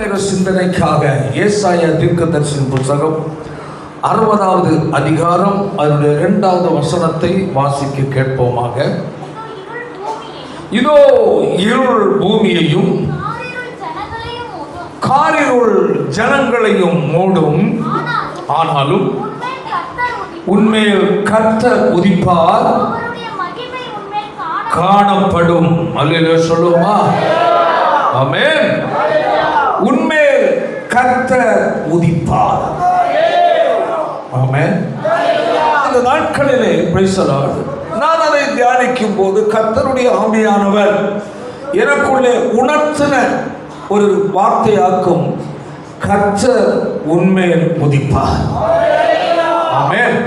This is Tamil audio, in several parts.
ஆன்மீக சிந்தனைக்காக ஏசாயா தீர்க்கதரிசியின் புத்தகம் 60வது அதிகாரம் அதனுடைய 2வது வசனத்தை வாசிக்க கேட்போமாக. இதோ இருள் பூமியையும் காரிருள் ஜனங்களையும் மூடும், ஆனாலும் உன்மேல் கர்த்தர் உதிப்பார், காணப்படும். அல்லேலூயா சொல்லுமா? ஆமென். உன்மேல் கர்த்தர் உதிப்பார். ஆமென். இந்த நாட்களிலே பிரைஸ் தி லார்ட், நான் அதை தியானிக்கும் போது கர்த்தருடைய ஆவியானவர் எனக்குள்ளே உணர்த்தின ஒரு வார்த்தையாக்கும், கர்த்தர் உன்மேல் உதிப்பார். ஆமென்.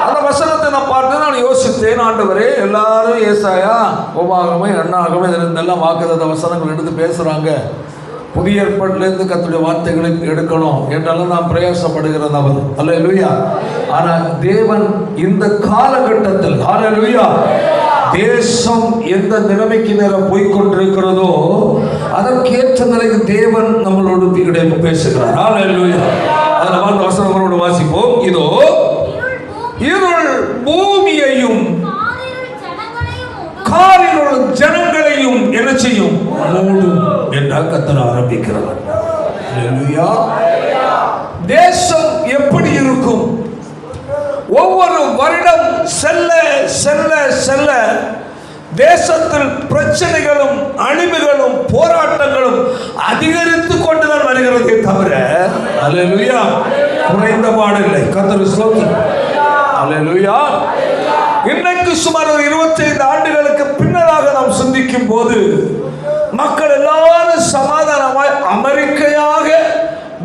அந்த வசனத்தை நான் பார்த்து நான் யோசித்தேன், ஆண்டவரே எல்லாரும் ஏசாயா, உபாகமம், எண்ணாகமம் இதெல்லாம் வாக்குத்தத்த வசனங்கள் எடுத்து பேசுறாங்க, புதிய ஏற்பாட்டிலிருந்து கர்த்தருடைய வார்த்தைகளை எடுக்கணும் என்றாலும் நான் பிரயாசப்படுகிறது அவர். அல்லேலூயா. ஆனால் தேவன் இந்த காலகட்டத்தில் அல்லேலூயா தேசம் எந்த நிலைமைக்கு நேரம் போய்கொண்டிருக்கிறதோ அதற்கேற்ற நிலைக்கு தேவன் நம்மளோடு பேசுகிறார். அல்லேலூயா. அதனால அந்த வசனங்களோடு வாசிப்போம். இதோ இருள் பூமியையும் காரிருள் ஜனங்களையும் என்ன செய்யும்? மூடும் என்றால் கர்த்தர் ஆரம்பிக்கிறார். அல்லேலூயா. தேசம் எப்படி இருக்கும்? ஒவ்வொரு வருடம் செல்ல செல்ல செல்ல தேசத்தில் பிரச்சனைகளும் அழிவுகளும் போராட்டங்களும் அதிகரித்து கொண்டுதான் வருகிறதே தவிர அல்லேலூயா குறைந்த பாடில்லை. கர்த்தர் ஸ்தோத்திரம். அல்லேலூயா. இன்னைக்கு சுமார் 25 ஆண்டுகளுக்கு பின்னராக நாம் சிந்திக்கும் போது மக்கள் எல்லாரும் சமாதானமாய் அமெரிக்கையாக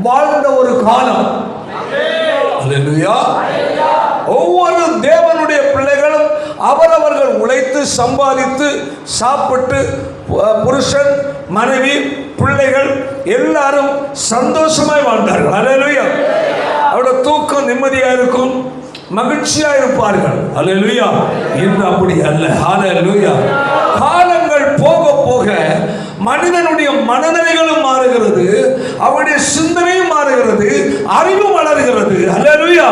வாழ்ந்த ஒரு காலம். அல்லேலூயா. ஒவ்வொரு தேவனுடைய பிள்ளைகளும் அவரவர்கள் உழைத்து சம்பாதித்து சாப்பிட்டு புருஷன் மனைவி பிள்ளைகள் எல்லாரும் சந்தோஷமாய் வாழ்ந்தார்கள். அல்லேலூயா. அவருடைய தூக்கம் நிம்மதியா இருக்கும், மகிழ்ச்சியா இருப்பார்கள். அல்லேலூயா. இன்று அப்படி அல்ல. அல்லேலூயா. காலங்கள் போக போக மனிதனுடைய மனநிலைகளும் மாறுகிறது, அவனுடைய சிந்தனையும் மாறுகிறது, அறிவு வளர்கிறது. அல்லேலூயா.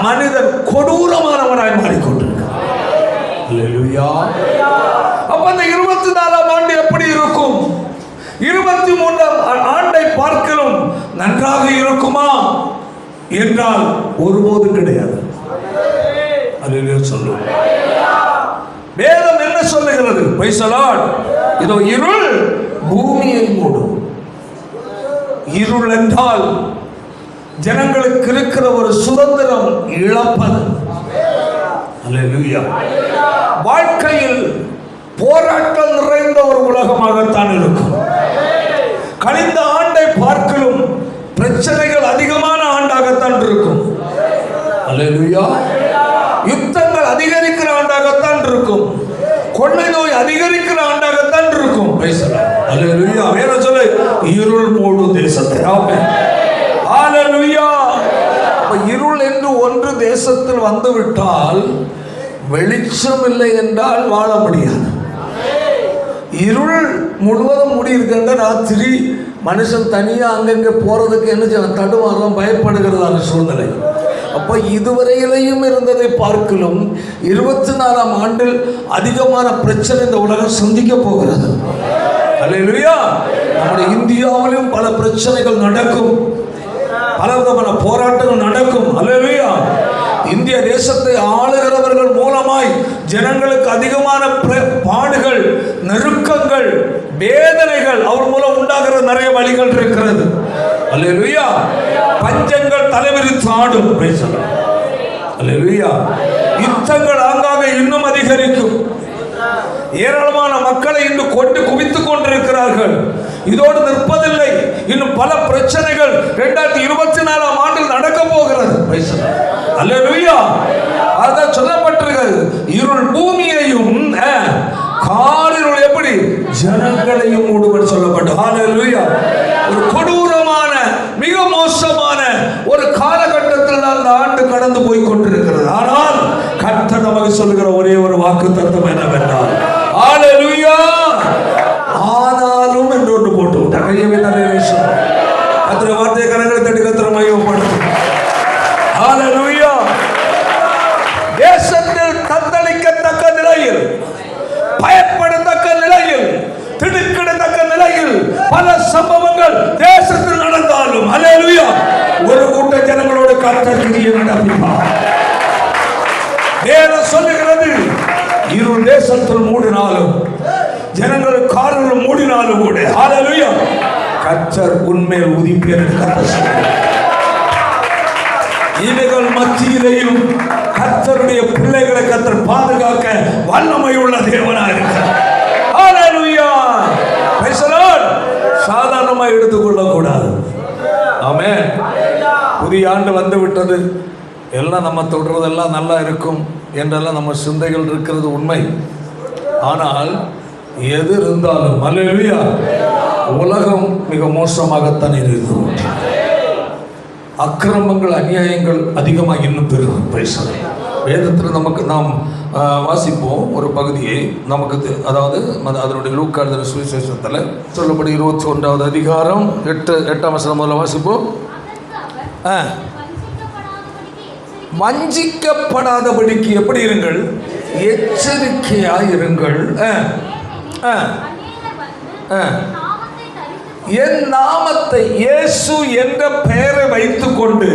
மனிதன் கொடூரமானவனாய் மாறிக்கொண்டிருக்கிறான். அல்லேலூயா. அப்ப அந்த 24ஆம் ஆண்டு எப்படி இருக்கும்? 23ஆம் ஆண்டை பார்க்கலும் நன்றாக இருக்குமா என்றால் ஒருபோதும் கிடையாது. அல்லேலூயா சொல்லுவோம். வேதம் என்ன சொல்லுகிறது? Price the Lord. இதோ இருள் பூமியை மூடும். இருள் என்றால் ஜனங்களுக்கு இருக்கிற ஒரு சுதந்திரம் இழப்பது. அல்லேலூயா. வாழ்க்கையில் போராட்டம் நிறைந்த ஒரு உலகமாகத்தான் இருக்கும். கழிந்த ஆண்டை பார்க்கலும் பிரச்சனைகள் அதிகமான ஆண்டாகத்தான் இருக்கும். அல்லேலூயா. யுத்தங்கள் அதிகரிக்கிற ஆண்டாகத்தான் இருக்கும். கொள்ளை நோய் அதிகரிக்கிற ஆண்டாகத்தான் இருக்கும். அல்லேலூயா. வேற சொல்ல இருள் மூடும் தேசத்தை. ஆமென். அல்லேலூயா. இருள் என்று ஒன்று தேசத்தில் வந்துவிட்டால் வெளிச்சம் இல்லை என்றால் வாழ முடியாது. இருள் முழுவதும் முடியிருக்கின்ற ராத்திரி மனுஷன் தனியா அங்கங்க போறதுக்கு என்ன செய்ய தடுமாறும், பயப்படுகிறதான சூழ்நிலை. அப்ப இதுவரையிலையும் இருந்ததை பார்க்கலும் 24ஆம் ஆண்டில் அதிகமான பிரச்சனை இந்த உலகம் சந்திக்க போகிறது. அல்லேலூயா. நம்முடைய இந்தியாவிலும் பல பிரச்சனைகள் நடக்கும், பல விதமான போராட்டங்கள் நடக்கும். அல்லேலூயா. இந்திய தேசத்தை ஆளுகிறவர்கள் மூலமாய் ஜனங்களுக்கு அதிகமான பாடுகள், நெருக்கங்கள், வேதனைகள் அவர் மூலம் உண்டாகிற நிறைய வழிகள் இருக்கிறது. அல்லேலூயா. பஞ்சங்கள் தலைவிரித்து ஆடும். அல்லேலூயா. யுத்தங்கள் ஆங்காக இன்னும் அதிகரிக்கும். ஏராளமான மக்களை இன்று கொண்டு குவித்துக் கொண்டிருக்கிறார்கள். இதோடு நிற்பதில்லை, இன்னும் பல பிரச்சனைகள் 2024ஆம் ஆண்டில் நடக்க போகிறது. அல்லேலூயா. அதான் சொல்லப்பட்டிருக்கிறது, இருள் பூமியையும் காரிருள் எப்படி ஜனங்களையும் மூடுவர் சொல்லப்பட்டது. அல்லேலூயா. ஒரு கொடூரமான மிக மோசமான ஒரு காலகட்டத்தில் அந்த ஆண்டு கடந்து போய் கொண்டிருக்கிறது. ஆனால் கர்த்தர் நமக்கு சொல்லுகிற ஒரே ஒரு வாக்குத்தத்தம் என்னவென்றால், அல்லேலூயா, ஆனாலும் என்று ஒன்று போட்டு விட்டார். பல சம்பவங்கள் தேசத்தில் நடந்தாலும் அல்லேலூயா ஒரு கூட்ட ஜனங்களோடு கர்த்தர் கிரியை நடப்பிப்பார். வேதம் சொல்லுகிறது இரு தேசத்தில் மூடினாலும் ஜனங்கள் காரில் மூடினாலும் கூட அல்லேலூயா கர்த்தர் உண்மையில் உதிப்பேர் என்று கர்த்தர் சொல்கிறார். இவைகள் மத்தியிலேயும் கர்த்தருடைய பிள்ளைகளை கர்த்தர் பாதுகாக்க வல்லமை உள்ள தேவனாக இருக்கிறார். ஹல்லேலூயா. Praise the lord. சாதாரணமாக எடுத்துக்கொள்ள கூடாது. ஆமென். புதிய ஆண்டு வந்து விட்டது, எல்லாம் நம்ம தொடர்றதெல்லாம் நல்லா இருக்கும் என்றெல்லாம் நம்ம சிந்தைகள் இருக்கிறது உண்மை. ஆனால் எது இருந்தாலும் ஹல்லேலூயா உலகம் மிக மோசமாகத்தான் இருக்கிறது. அக்கிரமங்கள் அநியாயங்கள் அதிகமாக இன்னும் பெருகும். வேதத்தில் நமக்கு நாம் வாசிப்போம் ஒரு பகுதியை நமக்கு, அதாவது அதனுடைய லூக்கா எழுதின சுவிசேஷத்தில் சொல்லப்படி 21வது அதிகாரம் 8ஆம் வசனம் முதல்ல வாசிப்போம். வஞ்சிக்கப்படாதபடிக்கு எப்படி இருங்கள், எச்சரிக்கையாய் இருங்கள். என் நாமத்தை இயேசு என்ற பெயரை வைத்துக் கொண்டு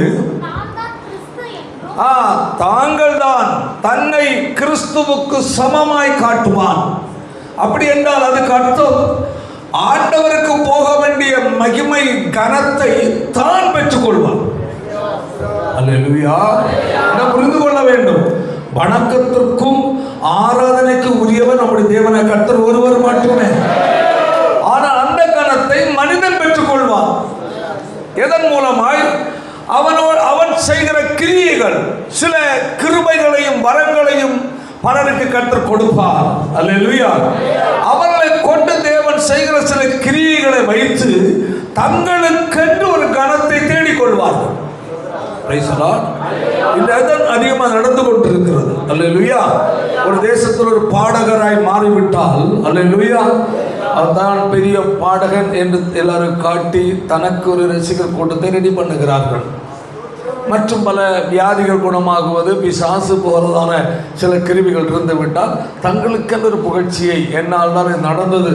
தாங்கள் தான் தன்னை கிறிஸ்துவுக்கு சமமாய் காட்டுவான். அப்படி என்றால் அதுக்கு அர்த்தம் ஆண்டவருக்கு போக வேண்டிய மகிமை கனத்தை தான் பெற்றுக் கொள்வான். அல்லேலூயா. புரிந்து கொள்ள வேண்டும், வணக்கத்திற்கும் ஆராதனைக்கு உரியவர் நம்முடைய தேவனை கர்த்தர் ஒருவர் மட்டுமே. ஆனால் அந்த கனத்தை மனிதன் பெற்றுக் கொள்வான். எதன் மூலமாய்? அவன் செய்கிற கிரியைகள், சில கிருபைகளையும் வரங்களையும் பலருக்கு கர்த்தர் கொடுப்பார். அல்லேலூயா. அவர்களை கொண்டு தேவன் செய்கிற சில கிரியைகளை வைத்து தங்களுக்கென்று ஒரு கனத்தை தேடிக்கொள்வார்கள். அதிகமாக நடந்து கொண்டிருக்கிறது. அல்லேலூயா. ஒரு தேசத்தில் ஒரு பாடகராய் மாறிவிட்டால் அல்லேலூயா அதுதான் பெரிய பாடகன் என்று எல்லாரும் காட்டி தனக்கு ஒரு ரசிகர் கூட்டத்தை ரெடி பண்ணுகிறார்கள். மற்றும் பல வியாதிகள் குணமாகுவது, பிசாசு போகிறதான சில கிருமிகள் இருந்து விட்டால் தங்களுக்கென்று ஒரு புகழ்ச்சியை என்னால் தான் நடந்தது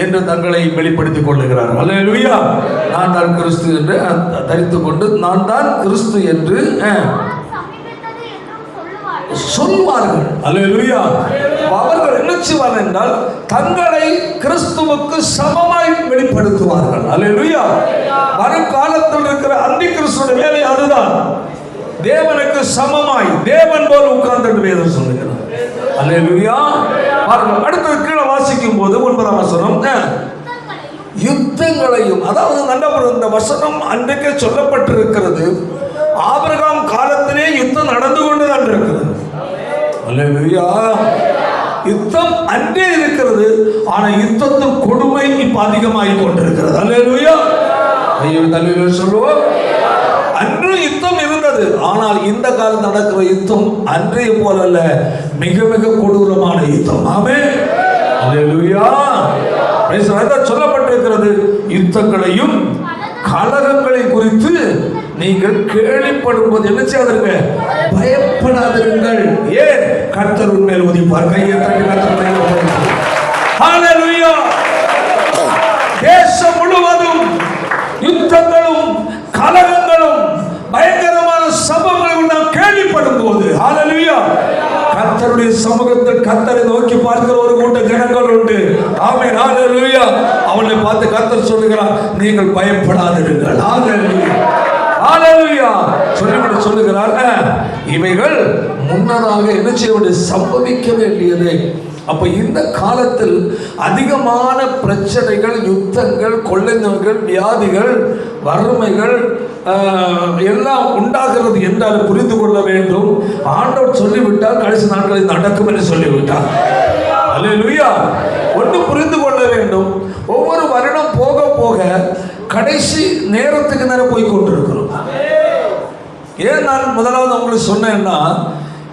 என்று தங்களை வெளிப்படுத்திக் கொள்ளுகிறார்கள். அல்லேலூயா. நான் தான் கிறிஸ்து என்று தரித்து கொண்டு நான் தான் கிறிஸ்து என்று சொல்வார்கள். அல்லேலூயா. அவர்கள் என்ன செய்வார்கள் என்றால் தங்களை கிறிஸ்துவுக்கு சமமாய் வெளிப்படுத்துவார்கள். அல்லேலூயா. வருங்காலத்தில் இருக்கிற அந்தி கிறிஸ்துவோட வேலை அதுதான். தேவனுக்கு சமமாய் தேவன் போல உட்கார்ந்து வேதம் சொல்லுகிறார். அல்லேலூயா. அடுத்தது கீழே வாசிக்கும் போது 9ஆம் வசனம், யுத்தங்களையும், அதாவது இந்த வசனம் அன்றைக்கே சொல்லப்பட்டிருக்கிறது. ஆபிரகாம் காலத்திலே யுத்தம் நடந்து கொண்டுதான் இருக்கிறது. அல்லேலூயா. யுத்தம் அன்றே இருக்கிறது, ஆனால் யுத்தத்தின் கொடுமை இப்ப அதிகமாகி கொண்டிருக்கிறது. அல்லேலூயா. சொல்லுவோம், அன்று யுத்தம் இருந்தது, ஆனால் இந்த காலம் நடக்கிற யுத்தம் அன்றைய போல அல்ல, மிக மிக கொடூரமான யுத்தம். ஆமென். அல்லேலூயா. சொல்லப்பட்டிருக்கிறது, யுத்தங்களையும் கலகங்களை குறித்து நீங்கள் கேள்விப்படும்போது என்ன செய்யாதீங்க, பயப்படாதீர்கள். ஏன்? கர்த்தர் உண்மையில் உதிப்பார். கையை தட்டி கர்த்தர். ஹல்லேலூயா. தேசம் முழுவதும் யுத்தங்களும் கலகங்களும் பயங்கரமான சம்பவங்களை நாம் கேள்விப்படும் போது ஹல்லேலூயா கர்த்தருடைய சமூகத்தில் கர்த்தரை நோக்கி பார்க்கிற ஒரு கூட்ட ஜனங்கள் உண்டு. ஆமென். ஹல்லேலூயா. அவனை பார்த்து கர்த்தர் சொல்லுகிறார், நீங்கள் பயப்படாதீர்கள். ஹல்லேலூயா. ஹல்லேலூயா. சொல்லுகிறார், இவைகள் முன்னதாக என்ன செய்ய வேண்டிய, சம்பவிக்க வேண்டியது. அப்ப இந்த காலத்தில் அதிகமான பிரச்சனைகள், யுத்தங்கள், கொள்ளை நோய்கள், வியாதிகள், வறுமைகள் எல்லாம் உண்டாகிறது என்றால் புரிந்து கொள்ள வேண்டும். ஆண்டவர் சொல்லிவிட்டார், கடைசி நாட்களில் நடக்கும் என்று சொல்லிவிட்டார். அல்லேலூயா. ஒன்று புரிந்து கொள்ள வேண்டும், ஒவ்வொரு வருடம் போக போக கடைசி நேரத்துக்கு நேரம் போய் கொண்டிருக்கிறோம். ஏன் நான் முதலாவது உங்களுக்கு சொன்னேன்னா,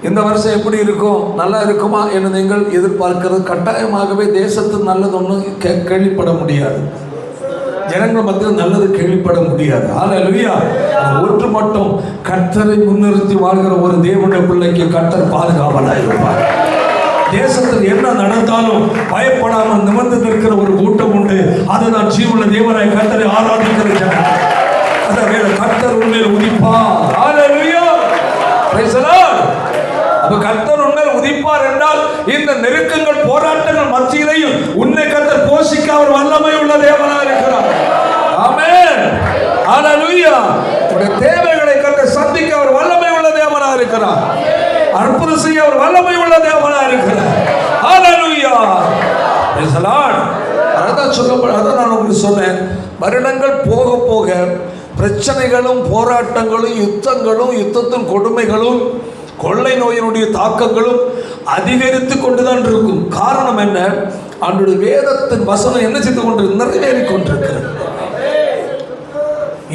இந்த வருஷம் எப்படி இருக்கும், நல்லா இருக்குமா என்று நீங்கள் எதிர்பார்க்கிறது கட்டாயமாகவே தேசத்தில் நல்லது ஒன்றும் கேள்விப்பட முடியாது. ஜனங்கள் மத்தியில் நல்லது கேள்விப்பட முடியாது. ஹல்லேலூயா. ஒன்று மட்டும், கர்த்தரை முன்னிறுத்தி வாழ்கிற ஒரு தேவனுடைய பிள்ளைக்கு கர்த்தர் பாதுகாவலாக இருப்பார். தேசத்தில் என்ன நடந்தாலும் பயப்படாமல் நிமிர்ந்து நிற்கிற ஒரு கூட்டம் உண்டு. அதுதான் ஜீவனுள்ள தேவனை கடின நெருக்கங்கள் போராட்டங்கள் மத்தியிலையும் உன்னை கர்த்தர் போஷிக்க அவர் வல்லமை உள்ள தேவனாக இருக்கிறார். ஆமென். ஹல்லேலூயா. உடைய தேவைகளை கர்த்தர் சந்திக்க அவர் வல்லமை உள்ள தேவனாக இருக்கிறார். அற்புதம் செய்ய அவர் வல்லமை உள்ள தேவனாக இருக்கிறார். ஹல்லேலூயா. Praise the lord. அதான் நான் உங்களுக்கு சொன்னேன், வருடங்கள் போக போக பிரச்சனைகளும் போராட்டங்களும் யுத்தங்களும் யுத்தத்தின் கொடுமைகளும் கொள்ளை நோயினுடைய தாக்கங்களும் அதிகரித்து கொண்டுதான் இருக்கும். காரணம் என்ன? அவனுடைய வேதத்தின் வசனம் என்ன செய்து கொண்டு நிறைவேறி கொண்டிருக்கிறது.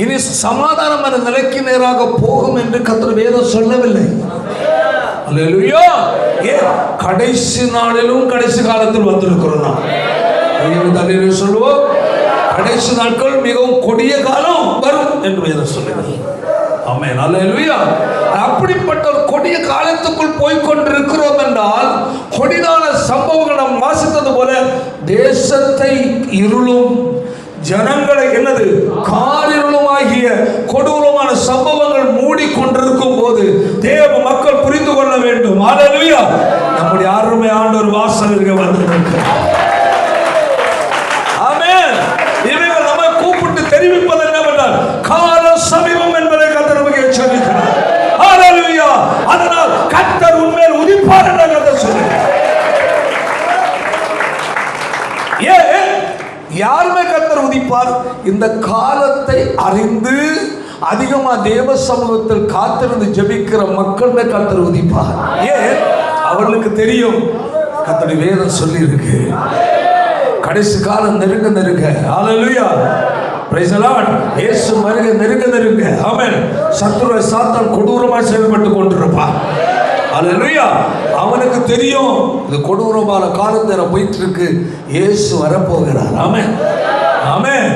இனி சமாதானமான நிலைக்கு நேராக போகும் என்று கர்த்தர் வேதம் சொல்லவில்லை. அல்லேலூயா. கடைசி நாளிலும் கடைசி காலத்தில் வந்திருக்கிறோம். நாம் சொல்லுவோம், கடைசி நாட்கள் மிகவும் கொடிய காலம் வரும் என்று வேதம் சொல்லுகிறது. ஆமென். அல்லேலூயா. அப்படிப்பட்ட ஒரு கொடிய காலத்துக்குள் போய்கொண்டிருக்கிறோம் என்றால், கொடிதான சம்பவங்கள் நாம் வாசித்தது போல தேசத்தை இருளும் ஜனங்களை என்னது காரிருளுமாகிய கொடூரமான சம்பவங்கள் மூடிக்கொண்டிருக்கும் போது தேவ மக்கள் புரிந்து கொள்ள வேண்டும். அல்லேலூயா. நம்முடைய அருமை ஆண்டவர் வாசலுக்கு வந்திருக்கிறார். ஆமென். இவைகள் நம்மை கூப்பிட்டு தெரிவிப்பது என்னவென்றால் காலம் சமீபம் என்பதை கர்த்தர் நமக்கு எச்சரிக்கிறார். அல்லேலூயா. அதனால் கர்த்தர் உண்மையில் உதிப்பார் என்று கர்த்தர் சொல்கிறார். யாருமே கர்த்தர் உதிப்பார்? இந்த காலத்தை அறிந்து அதிகமா தேவ சமூகத்தில் காத்திருந்து ஜெபிக்கிற மக்கள் கர்த்தர் உதிப்பார். ஏன்? அவர்களுக்கு தெரியும், கர்த்தருடைய வேதம் சொல்லி இருக்கு, கடைசி காலம் நெருங்க நெருங்க. ஹல்லேலூயா. Praise the lord. இயேசு வருகை நெருங்க நெருங்க. ஆமென். சத்துரு சாத்தான் கொடூரமாக செயல்பட்டு கொண்டிருப்பான். அல்லேலூயா. அவனுக்கு தெரியும் இது கொடூரமான காலத்துல போயிட்டு இருக்கு, இயேசு வரப்போகிறார். ஆமென். ஆமென்.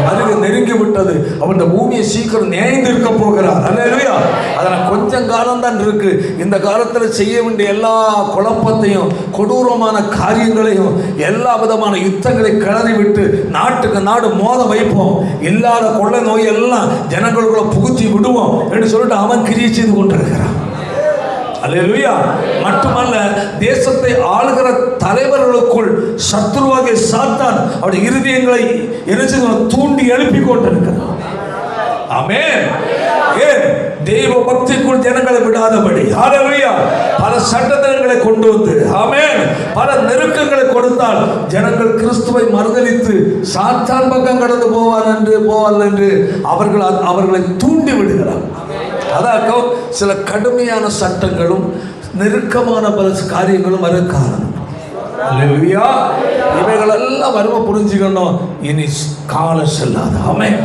வருகை நெருங்கி விட்டது, அவன் பூமியை சீக்கிரம் நியாய்ந்து இருக்க போகிறார். அல்லேலூயா. அதனால் கொஞ்சம் காலம் தான் இருக்கு. இந்த காலத்தில் செய்ய வேண்டிய எல்லா குழப்பத்தையும் கொடூரமான காரியங்களையும் எல்லா விதமான யுத்தங்களை கிளறி விட்டு நாட்டுக்கு நாடு மோத வைப்போம், இல்லாத கொள்ளை நோய் எல்லாம் ஜனங்களுக்குள்ள புகுத்தி விடுவோம் என்று சொல்லிட்டு அவன் கிரியை செய்து கொண்டிருக்கிறான். அல்லேலூயா. மட்டுமல்ல, தேசத்தை ஆளுகிற தலைவர்களுக்குள் சத்துருவாகிய சாத்தான் அவருடைய இருதயங்களை தூண்டி எழுப்பி கொண்டிருக்கிறார். ஆமென். ஏன்? தெய்வ பக்திக்குள் ஜனங்களை விடாதபடி. ஹல்லேலூயா. பல சட்டத்திட்டங்களை கொண்டு வந்து, ஆமென், பல நெருக்கங்களை கொடுத்தால் ஜனங்கள் கிறிஸ்துவை மறுதலித்து சாத்தான் பக்கம் கடந்து போவார்கள் என்று அவர்களை தூண்டி விடுகிறார். அதாக சில கடுமையான சட்டங்களும் நெருக்கமான பல காரியங்களும் வர காரணம். அல்லேலூயா. இவைகளெல்லாம் வருவ புரிஞ்சுக்கணும், இனி காலம் செல்லாது. ஆமென்.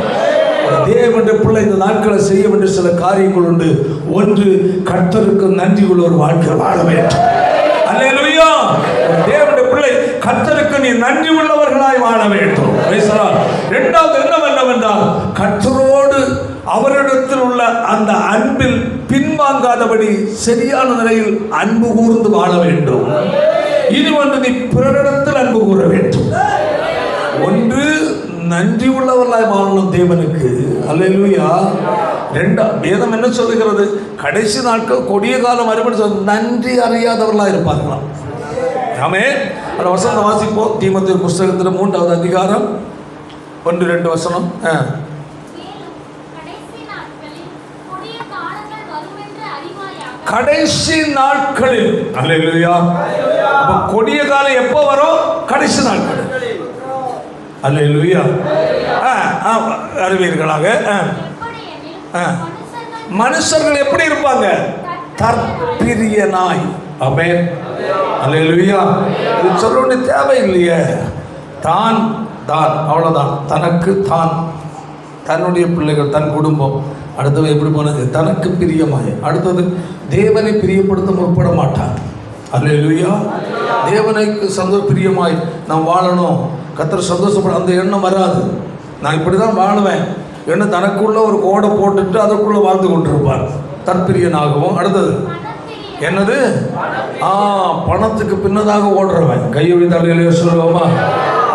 தேவனுடைய பிள்ளை இந்த நாட்களை செய்ய வேண்டிய சில காரியங்கள் உண்டு. ஒன்று, கர்த்தருக்கு நன்றி உள்ள ஒரு வாழ்க்கை வாழ வேண்டும். அல்லேலூயா. தேவனுடைய பிள்ளை கர்த்தருக்கு நீ நன்றி உள்ளவர்களாய் வாழ வேண்டும். இரண்டாவது என்னவென்றால், கர்த்தரோடு அவரிடத்தில் உள்ள அந்த அன்பில் பின்வாங்காதபடி சரியான நிலையில் அன்பு கூர்ந்து வாழ வேண்டும். இனி ஒன்று, நீ பிறரிடத்தில் அன்பு கூற வேண்டும். ஒன்று, நன்றி உள்ளவர்களாய் வாழணும் தேவனுக்கு. அல்லேலூயா. வேதம் என்ன சொல்லுகிறது? கடைசி நாட்கள் கொடிய காலம் வரும், நன்றி அறியாதவர்களாக இருப்பார்களாம். ஆமென். அந்த வசனத்தை வாசிப்போம். தீமோத்தேயு புஸ்தகத்தில் 3வது அதிகாரம் 1-2 வசனம். கடைசி நாட்களில். அல்லேலூயா. அப்ப கொடிய காலம் எப்போ வரும்? கடைசி நாட்கள். அல்லேலூயா. அறிவீர்களாக மனுஷர்கள் எப்படி இருப்பாங்க? தற்பிரியனாய். ஆமென். அல்லேலூயா. இது சொல்ல வேண்டிய தேவை இல்லையே. தான் அவ்வளவுதான். தனக்கு தான், தன்னுடைய பிள்ளைகள், தன் குடும்பம். அடுத்தது எப்படி போனது? தனக்கு பிரியமாய். அடுத்தது தேவனை பிரியப்படுத்த முற்பட மாட்டான். அல்லேலூயா. தேவனுக்கு பிரியமாய் நாம் வாழணும், கர்த்தர் சந்தோஷப்பட அந்த எண்ணம் வராது. நான் இப்படி தான் வாழ்வேன் என்ன தனக்குள்ள ஒரு கோடை போட்டுட்டு அதற்குள்ள வாழ்ந்து கொண்டிருப்பார், தற்பிரியனாகவும். அடுத்தது என்னது? பணத்துக்கு பின்னதாக ஓடுறவன். கையொழி தலையிலே சொல்லுவோமா?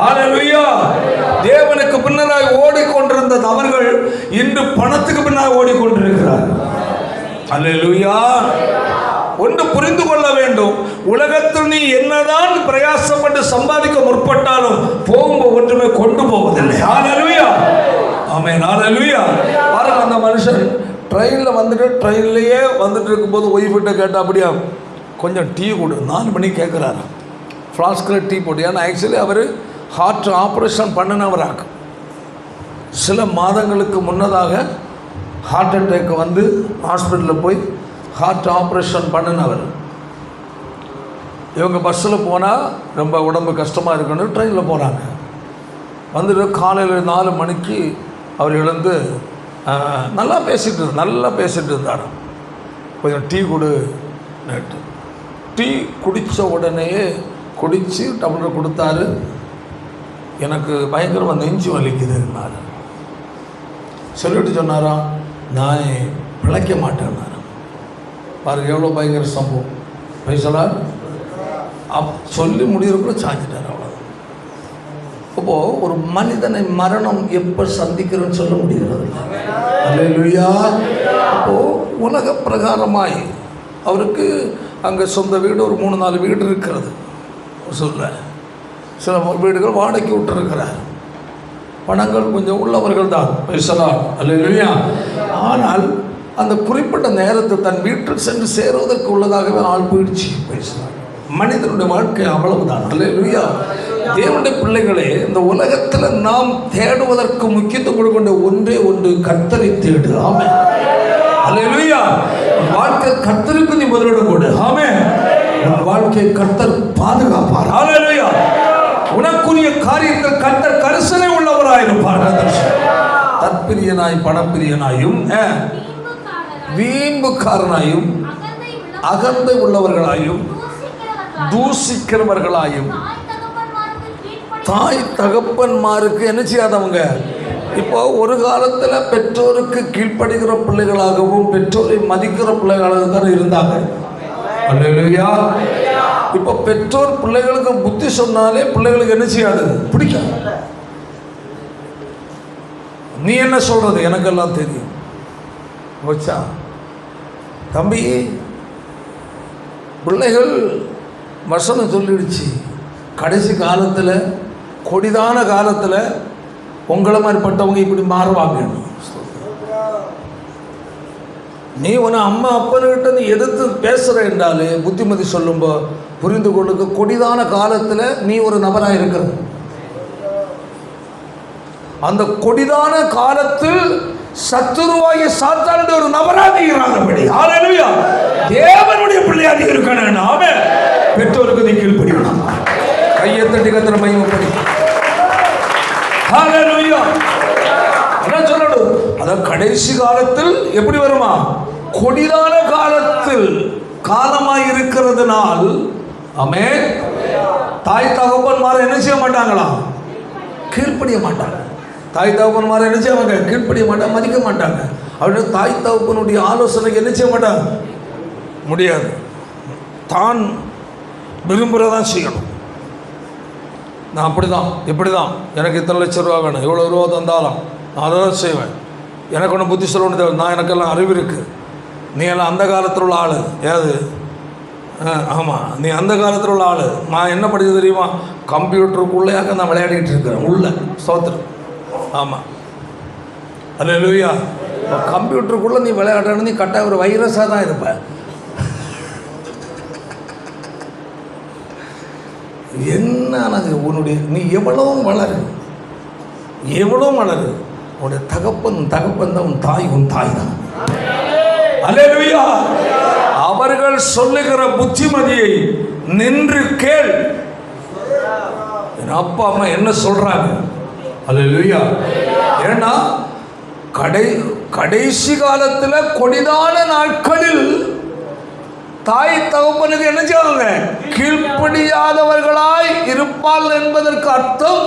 அல்லேலூயா. தேவனுக்கு பின்னராக ஓடிக்கொண்டிருந்த அவர்கள் இன்று பணத்துக்கு பின்னாக ஓடிக்கொண்டிருக்கிறார். அல்லேலூயா. ஒன்று புரிந்து கொள்ள வேண்டும், உலகத்தில் நீ என்னதான் பிரயாசப்பட்டு சம்பாதிக்க முற்பட்டாலும் போகும்போது ஒன்றுமே கொண்டு போவதில்லை. ஹல்லேலூயா, ஆமென், ஹல்லேலூயா. பாருங்க, அந்த மனுஷன் ட்ரெயினில் வந்துட்டு ட்ரெயின்லேயே வந்துட்டு இருக்கும்போது ஒய்ஃபிட்ட கேட்டால் அப்படியா கொஞ்சம் டீ கொடு, 4 மணிக்கு கேட்குறாரு. ஃப்ளாஸ்கில் டீ போட்டு, ஏன்னா ஆக்சுவலி அவர் ஹார்ட் ஆப்ரேஷன் பண்ணினவராக சில மாதங்களுக்கு முன்னதாக ஹார்ட் அட்டாக் வந்து ஹாஸ்பிட்டலில் போய் ஹார்ட் ஆப்ரேஷன் பண்ணினவர். இவங்க பஸ்ஸில் போனால் ரொம்ப உடம்பு கஷ்டமாக இருக்குன்னு ட்ரெயினில் போகிறாங்க. வந்துட்டு காலையில் 4 மணிக்கு அவர் எழுந்து நல்லா பேசிகிட்டு இருந்தார். கொஞ்சம் டீ கொடு நட்டு. டீ குடித்த உடனேயே குடித்து டம்ளர் கொடுத்தாரு. எனக்கு பயங்கரமாக நெஞ்சு வலிக்குதுன்னாரு. சொல்லிட்டு சொன்னாராம், நான் பிழைக்க மாட்டேன்னாரு. பாருங்க எவ்வளோ பயங்கர சம்பவம். பேசலாம் சொல்லி முடிகிறக்குள்ள சாஞ்சிட்டார். அவ்வளோ. அப்போது ஒரு மனிதனை மரணம் எப்போ சந்திக்கிறன்னு சொல்ல முடிகிறது. அல்லேலூயா. அப்போது உலக பிரகாரமாய் அவருக்கு அங்கே சொந்த வீடு ஒரு 3-4 வீடு இருக்கிறது. சொல்ல சில வீடுகள் வாடகைக்கு விட்டுருக்கிறார். பணங்கள் கொஞ்சம் உள்ளவர்கள் தான், பேசலாம். அல்லேலூயா. ஆனால் அந்த குறிப்பிட்ட நேரத்தை தன் வீட்டில் சென்று சேருவதற்கு உள்ளதாகவே ஆள் போயிடுச்சு. பேசலாம். மனிதனுடைய வாழ்க்கை அவ்வளவுதான். அல்லேலூயா. தேவனுடைய பிள்ளைகளே, இந்த உலகத்தில் நாம் தேடுவதற்கு முக்கியத்துவம் கொடுக்கின்ற ஒன்றே ஒன்று, கர்த்தரை தேடு. ஆமென், அல்லேலூயா. வாழ்க்கை கர்த்தருக்கு நீ முதலிடம் கொடு. ஆமென். உன் வாழ்க்கையை கர்த்தர் பாதுகாப்பார். அல்லேலூயா. உனக்குரிய காரியத்தில் கர்த்தர் கரிசனை உள்ளவராயிருப்பார். தற்பிரியனாய் பணப்பிரியனாயும் வீம்புக்காரனாயும் அகந்தை உள்ளவர்களாயும் தூசிக்கிறவர்களாயும் தாய் தகப்பன்மாருக்கு என்ன செய்யாதவங்க. இப்போ ஒரு காலத்தில் பெற்றோருக்கு கீழ்ப்படுகிற பிள்ளைகளாகவும் பெற்றோரை மதிக்கிற பிள்ளைகளாக தான் இருந்தாங்க. அல்லேலூயா. இப்போ பெற்றோர் பிள்ளைகளுக்கு புத்தி சொன்னாலே பிள்ளைகளுக்கு என்ன செய்யாது, பிடிக்கும். நீ என்ன சொல்றது, எனக்கெல்லாம் தெரியும். வச்சா தம்பி, பிள்ளைகள் வசனம் சொல்லிடுச்சு, கடைசி காலத்தில் கொடிதான காலத்தில் உங்களை மாதிரிப்பட்டவங்க இப்படி மாறுவாங்க. நீ உன அம்மா அப்பன்கிட்ட நீ எதிர்த்து பேசுகிற என்றாலே புத்திமதி சொல்லும்போது புரிந்து கொள்ளுங்க, கொடிதான காலத்தில் நீ ஒரு நபராக இருக்கிற. அந்த கொடிதான காலத்தில் சத்துருவாகிய சாத்தானுடைய ஒரு நபராக இருக்கிறாங்க. ஹல்லேலூயா. தேவனுடைய பிள்ளையாக இருக்கணும். ஆமென். பெற்றோருக்கு நீ கீழ்ப்படியணும். கையை தட்டி கர்த்தரை மகிமைப்படி. ஹல்லேலூயா. என்ன சொல்லணும், அதான் கடைசி காலத்தில் எப்படி வருமா, கொடிதான காலத்தில் காலமாய் இருக்கிறதுனால். ஆமென். தாய் தகப்பன்மார் என்ன செய்ய மாட்டாங்களா, கீழ்ப்படிய மாட்டாங்க. தாய் தகப்பன்மார் என்ன செய்வாங்க, கீழ்ப்படிய மாட்டாங்க, மதிக்க மாட்டாங்க. அப்படின்னு தாய் தகப்பனுடைய ஆலோசனைக்கு என்ன செய்ய மாட்டாங்க, முடியாது. தான் விரும்புகிறதான் செய்யணும். நான் அப்படி தான் இப்படி தான், எனக்கு இத்தனை லட்சம் ரூபா வேணும், இவ்வளோ ரூபா தந்தாலும் நான் அதை தான் செய்வேன். எனக்கு ஒன்றும் புத்தி சொல்ல தேவை, நான் எனக்கெல்லாம் அறிவு இருக்குது. நீ எல்லாம் அந்த காலத்தில் உள்ள ஆள். ஏது? ஆமாம், நீ அந்த காலத்தில் உள்ள ஆள். நான் என்ன படிச்சது தெரியுமா, கம்ப்யூட்டருக்குள்ளேயாக நான் விளையாடிக்கிட்டு இருக்கிறேன் உள்ள. ஸ்தோத்திரம். ஆமாம், அல்லேலூயா. கம்ப்யூட்டருக்குள்ளே நீ விளையாடுறன்னு நீ கட்டாய ஒரு வைரஸாக தான் இருப்ப. என்னது உன்னுடைய, நீ எவ்வளவும் வளரு, எவ்வளவும் வளரு, உன்னுடைய தகப்பன் தான் உன் தாய் தான். அல்லேலூயா. அவர்கள் சொல்லுகிற புத்திமதியை நின்று கேள். என் அப்பா அம்மா என்ன சொல்றாங்க. அல்லேலூயா. ஏன்னா கடைசி காலத்தில் கொடிதான நாட்களில் தாய் தகப்பனுக்கு என்ன செய்வாங்க, கீழ்ப்படியாதவர்களாய் இருப்பார்கள் என்பதற்கு அர்த்தம்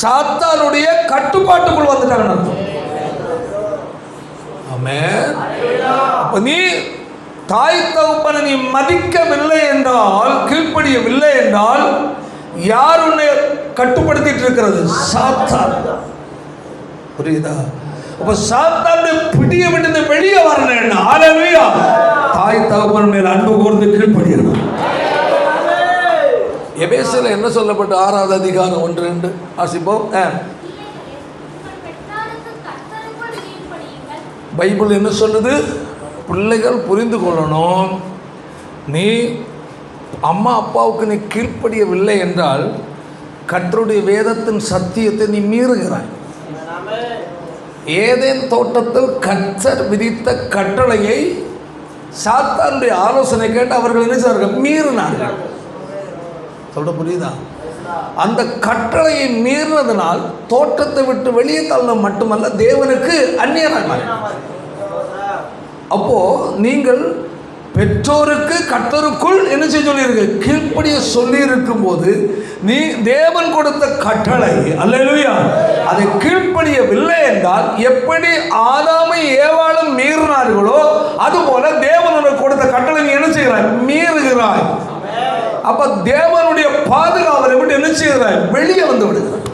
சாத்தானுடைய கட்டுப்பாட்டுக்குள் வந்துட்டாங்க அர்த்தம். ஆமென். அப்ப நீ தாய் தகப்பனை நீ மதிக்கவில்லை என்றால், கீழ்ப்படியவில்லை என்றால், யார் உன்னை கட்டுப்படுத்திட்டு இருக்கிறது, சாத்தான். புரியுதா? அப்ப சாத்தானுடைய பிடிய விட்டு வெளியே வரணும். ஹல்லேலூயா. தாய் தகப்பன் மேல் அன்பு கூர்ந்து கீழ்ப்படியணும். எபேசியர்ல என்ன சொல்லப்பட்டு 6வது அதிகாரம் 1-2 வாசிப்போம். பைபிள் என்ன சொல்லுது? பிள்ளைகள் புரிந்து கொள்ளணும், நீ அம்மா அப்பாவுக்கு நீ கீழ்ப்படியவில்லை என்றால் கர்த்தருடைய வேதத்தின் சத்தியத்தை நீ மீறுகிறாய். ஏதேன் தோட்டத்தில் கர்த்தர் விதித்த கட்டளையை சாத்தானுடைய ஆலோசனை கேட்டு அவர்கள் என்ன செய்வார்கள்? மீறினார்கள். சொல்ல புரியுதா? அந்த கட்டளையை மீறினதனால் தோட்டத்தை விட்டு வெளியே தள்ள மட்டுமல்ல, தேவனுக்கு அந்நியராய் மாறினார். அப்போ நீங்கள் பெற்றோருக்கு கர்த்தருக்குள் என்ன செய்ய சொல்லியிருக்கு? கீழ்ப்படிய சொல்லி இருக்கும் போது நீ தேவன் கொடுத்த கட்டளை அல்லேலூயா அதை கீழ்ப்படியவில்லை என்றால் எப்படி ஆதாமை ஏவாளும் மீறினார்களோ அதுபோல தேவனுக்கு கொடுத்த கட்டளை நீ என்ன செய்கிறாய்? மீறுகிறாய். அப்ப தேவனுடைய பாதுகாவலை விட்டு என்ன செய்கிறாய்? வெளியே வந்து விடுகிறாய்.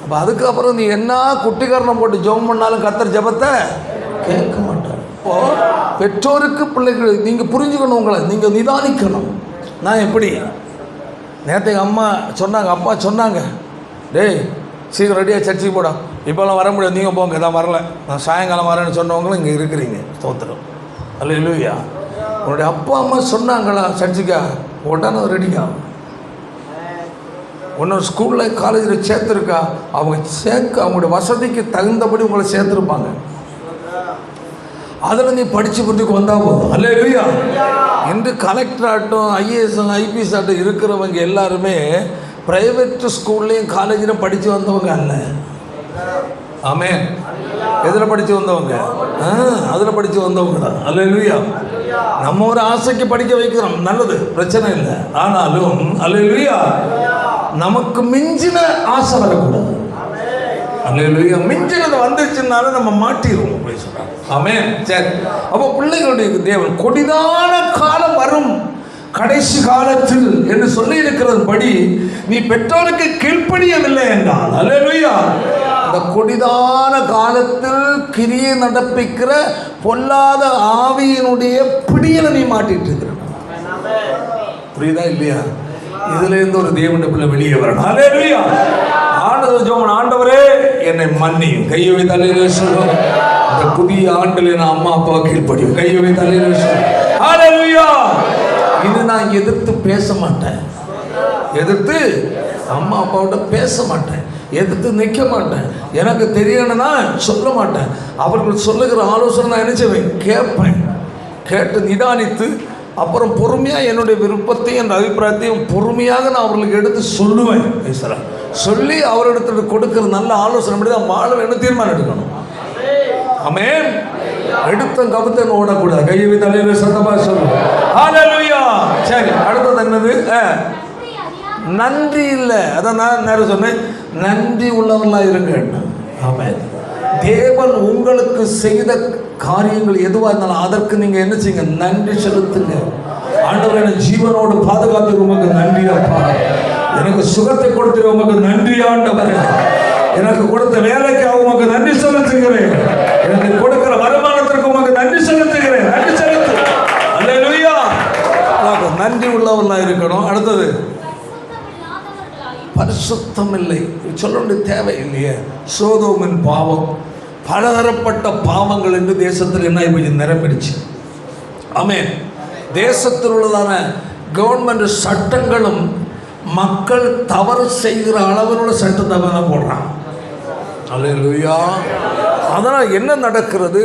அப்ப அதுக்கப்புறம் நீ என்ன குட்டிகரணம் போட்டு ஜெபம் பண்ணாலும் கர்த்தர் ஜெபத்தை கேட்க மாட்டார். இப்போ பெற்றோருக்கு பிள்ளைகள் நீங்கள் புரிஞ்சுக்கணும், உங்களை நீங்கள் நிதானிக்கணும். நான் எப்படி நேற்றுக்கு அம்மா சொன்னாங்க, அப்பா சொன்னாங்க, டேய் சீக்கிரம் ரெடியாக சர்ச்சைக்கு போடா, இப்போல்லாம் வர முடியாது, நீங்கள் போங்க, இதான் வரல, நான் சாயங்காலம் வரேன்னு சொன்னவங்களும் இங்கே இருக்கிறீங்க. ஸ்தோத்திரம் அல்லேலூயா. உன்னுடைய அப்பா அம்மா சொன்னாங்களா சர்ச்சைக்கா? உடனே ரெடிக்கா. ஒன்று ஸ்கூலில் காலேஜில் சேர்த்துருக்கா? அவங்க அவங்களுடைய வசதிக்கு தகுந்தபடி உங்களை சேர்த்துருப்பாங்க. அதில் நீ படித்து புரிஞ்சுக்கு வந்தால் போதும். அல்லேலூயா. இன்று கலெக்டர் ஆகட்டும், ஐஏஎஸ் ஐபிஎஸ் ஆகட்டும் இருக்கிறவங்க எல்லாருமே ப்ரைவேட் ஸ்கூல்லையும் காலேஜிலும் படித்து வந்தவங்க அல்ல. ஆமென். எதில் படித்து வந்தவங்க? அதில் படித்து வந்தவங்க தான். அல்லேலூயா. நம்ம ஒரு ஆசைக்கு படிக்க வைக்கிறோம், நல்லது, பிரச்சனை இல்லை. ஆனாலும் அல்லேலூயா நமக்கு மிஞ்சின ஆசை வரக்கூடாது. அல்லேலூயா. மிஞ்சினது வந்துச்சுனாலும் நம்ம மாட்டிடுவோம். ஆமென். சரி, அப்போ பிள்ளைகளுடைய தேவன் கொடிதான காலம் வரும் கடைசி காலத்தில் என்று சொல்லி இருக்கிறது படி நீ பெற்றோருக்கு கீழ்ப்படியவில்லை என்றால் அல்லேலூயா அந்த கொடிதான காலத்தில் கிரியை நடப்பிக்கிற பொல்லாத ஆவியினுடைய பிடியில நீ மாட்டிட்டு இருக்கிற. புரியுதா இல்லையா? இதுல இருந்து ஒரு தேவனுடைய பிள்ளை வெளியே வரணும். அல்லேலூயா. ஆண்டவரே என்னை மன்னியும். கையை தலையில சொல்லுவோம். இந்த புதிய ஆண்டில் நான் அம்மா அப்பா கீழ்ப்படியும். கையை தலையில சொல்லுவோம். அல்லேலூயா. இது நான் எதிர்த்து பேச மாட்டேன், எதிர்த்து அம்மா அப்பாவோட பேச மாட்டேன், எதிர்த்து நிற்க மாட்டேன், எனக்கு தெரியணும்னா சொல்ல மாட்டேன். அவர்கள் சொல்லுகிற ஆலோசனை நான் என்ன செய்வேன்? கேட்பேன். கேட்டு நிதானித்து அப்புறம் பொறுமையாக என்னுடைய விருப்பத்தையும் என் அபிப்பிராயத்தையும் பொறுமையாக நான் அவர்களுக்கு எடுத்து சொல்லுவேன். சொல்லி அவரிடத்துல கொடுக்குற நல்ல ஆலோசனை படி தான் வாழ வேணும், தீர்மானம் எடுக்கணும். ஆமென். எடுத்த கவுத்தன் ஓடக்கூடாது. கையை தலையில சத்தமா சொல்லுவோம். ஹல்லேலூயா. சரி, அடுத்தது என்னது? நன்றி இல்லை. அதான் நான் நேரம் சொன்னேன், நன்றி உள்ளவர்களா இருங்க. ஆமென். தேவன் உங்களுக்கு செய்த காரியங்கள் எதுவாக இருந்தாலும் அதற்கு நீங்கள் என்ன செய்யுங்க? நன்றி செலுத்துங்க. ஆண்டவர் எனக்கு ஜீவனோடு பாதுகாத்து உமக்கு நன்றி அப்பா, எனக்கு சுகத்தை கொடுத்து உமக்கு நன்றி ஆண்டவர், எனக்கு கொடுத்த வேலைக்கு உமக்கு நன்றி செலுத்துகிறேன், எனக்கு கொடுக்கிற வருமானத்திற்கு உமக்கு நன்றி செலுத்துகிறேன். நன்றி செலுத்து. அல்லேலூயா. நன்றி உள்ளவர்களாக இருக்கணும். அடுத்தது பரிசுத்தம் இல்லை. சொல்ல வேண்டிய தேவை இல்லையே. சோதோமின் பாவம், பலதரப்பட்ட பாவங்கள் என்று தேசத்தில் என்ன கொஞ்சம் நிரம்பிடுச்சு. ஆமென். தேசத்தில் உள்ளதான கவர்மெண்ட் சட்டங்களும் மக்கள் தவறு செய்கிற அளவிலுள்ள சட்டத்தை தான் போடுறான். அல்லேலூயா. அதனால் என்ன நடக்கிறது?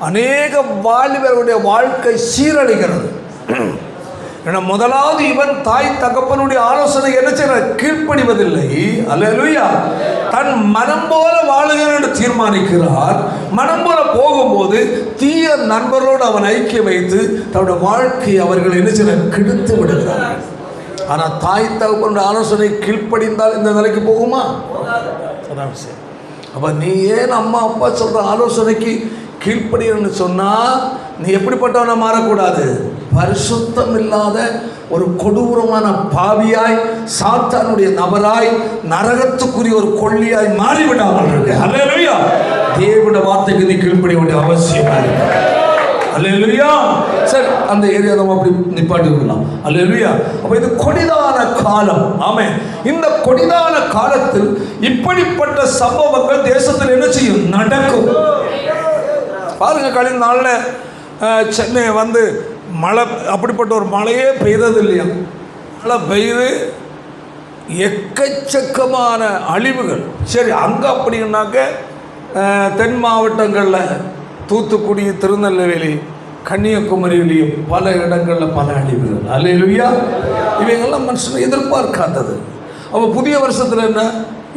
அநேக வாலிபர்களுடைய வாழ்க்கை சீரழிகிறது. ஏன்னா முதலாவது இவன் தாய் தகப்பனுடைய ஆலோசனை என்ன செய்ய கீழ்ப்படிவதில்லை. அல்லேலூயா. தன் மனம் போல வாழுகிறேன் என்று தீர்மானிக்கிறார். மனம் போல போகும்போது தீய நண்பர்களோடு அவன் ஐக்கிய வைத்து தன்னுடைய வாழ்க்கையை அவர்கள் என்ன செய்ய கெடுத்து விடுகிறார்கள். ஆனால் தாய் தகப்பனுடைய ஆலோசனை கீழ்ப்படிந்தால் இந்த நிலைக்கு போகுமா? அப்போ நீ ஏன் அம்மா அப்பா சொல்கிற ஆலோசனைக்கு கீழ்ப்படின்னு சொன்னால் நீ எப்படிப்பட்டவனை மாறக்கூடாது? பரிசுத்தம் இல்லாத ஒரு கொடூரமான பாவியாய், சாத்தானுடைய நபராய், நரகத்துக்குரிய ஒரு கொள்ளியாய் மாறிவிடாமல் இருக்கு. அல்லேலூயா. தேவனுடைய வார்த்தைக்கு நீ கீழ்ப்படிய வேண்டிய அவசியமா இருக்கு. அல்லேலூயா. சரி, அந்த ஏரியா நம்ம அப்படி நிப்பாட்டி விடலாம். அல்லேலூயா. அப்ப இது கொடிதான காலம். ஆமென். இந்த கொடிதான காலத்தில் இப்படிப்பட்ட சம்பவங்கள் தேசத்தில் என்ன செய்யும்? நடக்கும். பாருங்க, கழிந்த நாளில் சென்னை வந்து மழை, அப்படிப்பட்ட ஒரு மழையே பெய்தது இல்லையா? மழை பெய்து எக்கச்சக்கமான அழிவுகள். சரி, அங்கே அப்படின்னாக்க தென் மாவட்டங்களில் தூத்துக்குடி, திருநெல்வேலி, கன்னியாகுமரியிலையும் பல இடங்களில் பல அழிவுகள். அல்லேலூயா. இவைகள்லாம் மனுஷன் எதிர்பார்க்காதது. அப்போ புதிய வருஷத்தில் என்ன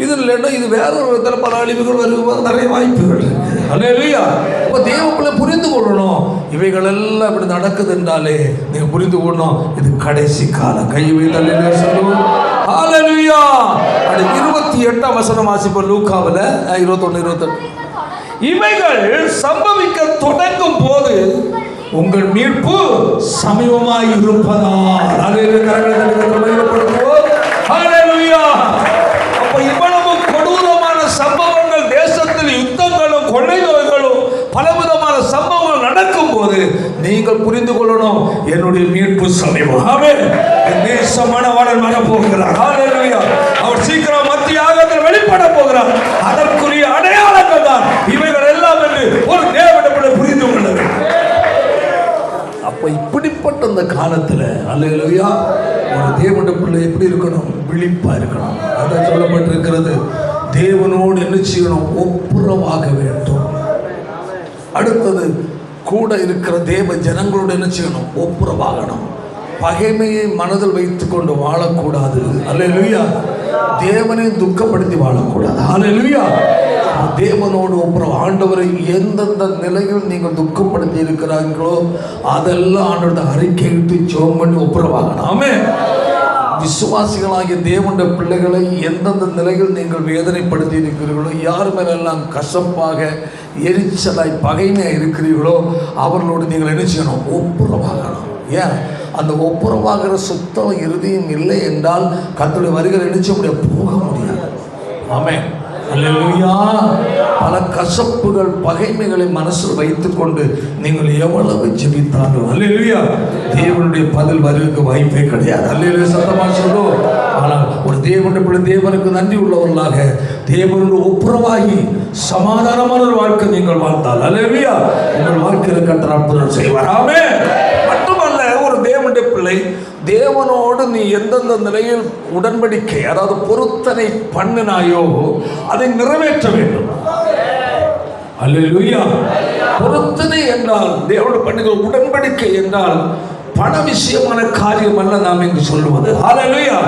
இது இல்லைன்னா இது வேற ஒரு விதத்தில் பல அழிவுகள் வருவது நிறைய வாய்ப்புகள் இருக்கு. அல்லேலூயா. இப்போ தேவக்குள்ளே புரிந்து கொள்ளணும், இவைகள் எல்லாம் இப்படி நடக்குது என்றாலே நீங்கள் புரிந்து கொள்ளணும், இது கடைசி காலம். கை வைத்தல் சொல்லுவோம். அல்லேலூயா. அது 28ஆம் வசனம் வாசிப்போம். லூக்காவில் 21, 22. இவைகள் சம்பவிக்க தொடங்கும் போது உங்கள் மீட்பு சமீபமாய் இருப்பதால். அப்ப இவ்வளவு கொடூரமான சம்பவங்கள் தேசத்தில், யுத்தங்களும் கொள்ளை நோய்களும் பலவிதமான சம்பவங்கள் நடக்கும் போது நீங்கள் புரிந்து கொள்ளணும், என்னுடைய மீட்பு சமீபம். ஆமென். தேசமானவன் வரப்போகிறார். ஹல்லேலூயா. அவர் சீக்கிரம் மத்திய ஆகத்தில் வெளிப்பட போகிறார். அதற்குரிய அடையாளங்கள் தான் இவைகள் எல்லாம் என்று ஒரு தேவனிடத்தில் புரிந்து கொள்ள வேண்டும். அப்ப இப்படிப்பட்ட அந்த காலத்தில் அல்லேலூயா, ஒரு தேவனுடைய பிள்ளை எப்படி இருக்கணும்? விழிப்பா இருக்கணும். அதான் சொல்லப்பட்டிருக்கிறது. தேவனோடு என்ன செய்யணும்? ஒப்புரவாக வேண்டும். அடுத்தது, கூட இருக்கிற தேவ ஜனங்களோடு என்ன செய்யணும்? ஒப்புரவாகணும். பகைமையை மனதில் வைத்துக் கொண்டு வாழக்கூடாது. அல்லேலூயா. தேவனை துக்கப்படுத்தி வாழக்கூடாது. அல்லேலூயா. தேவனோடு ஒப்புரவு. ஆண்டவரை எந்தெந்த நிலையில் நீங்கள் துக்கப்படுத்தி இருக்கிறார்களோ அதெல்லாம் ஆண்டவரை அறிக்கையிட்டு ஜெபம் பண்ணி ஒப்புரவாகணும். ஆமென். விசுவாசிகளாகிய தேவனுடைய பிள்ளைகளை எந்தெந்த நிலையில் நீங்கள் வேதனைப்படுத்தி இருக்கிறீர்களோ, யார் மேலெல்லாம் கசப்பாக, எரிச்சலாய், பகைமையாக இருக்கிறீர்களோ அவர்களோடு நீங்கள் என்ன செய்யணும்? ஒப்புரவாகணும். ஏன்? அந்த ஒப்புரவாகிற சுத்தம் இறுதியும் இல்லை என்றால் கர்த்தருடைய வருகை என்ன செய்ய முடியாது? போக முடியாது. ஆமென். அல்லேலூயா. பல கசப்புகள், பகைமைகளை மனசில் வைத்துக்கொண்டு நீங்கள் எவ்வளவு ஜெபித்தாலும் அல்லேலூயா தேவனுடைய பதில் வருவதற்கு வாய்ப்பே கிடையாது. அல்லேலூயா. சத்தமாக சொல்லுவோம். ஆனால் ஒரு தேவனுடைய பிள்ளை தேவனுக்கு நன்றி உள்ளவர்களாக தேவனோடு ஒப்புரவாகி சமாதானமான ஒரு வாழ்க்கை நீங்கள் வாழ்ந்தால் அல்லேலூயா உங்கள் வாழ்க்கையில் கர்த்தர் அற்புதம் செய்வார். ஆமென். மட்டுமல்ல, ஒரு தேவனுடைய பிள்ளை தேவனோடு நீ எந்தெந்த நிலையில் உடன்படிக்கை, அதாவது பொருத்தனை பண்ணினாயோ அதை நிறைவேற்ற வேண்டும். அல்லேலூயா. பொருத்தனை என்றால் தேவனோடு பண்ணுகிற உடன்படிக்கை என்றால் பண விஷயமான காரியம் அல்ல நாம் இங்கு சொல்லுவது. அல்லேலூயா.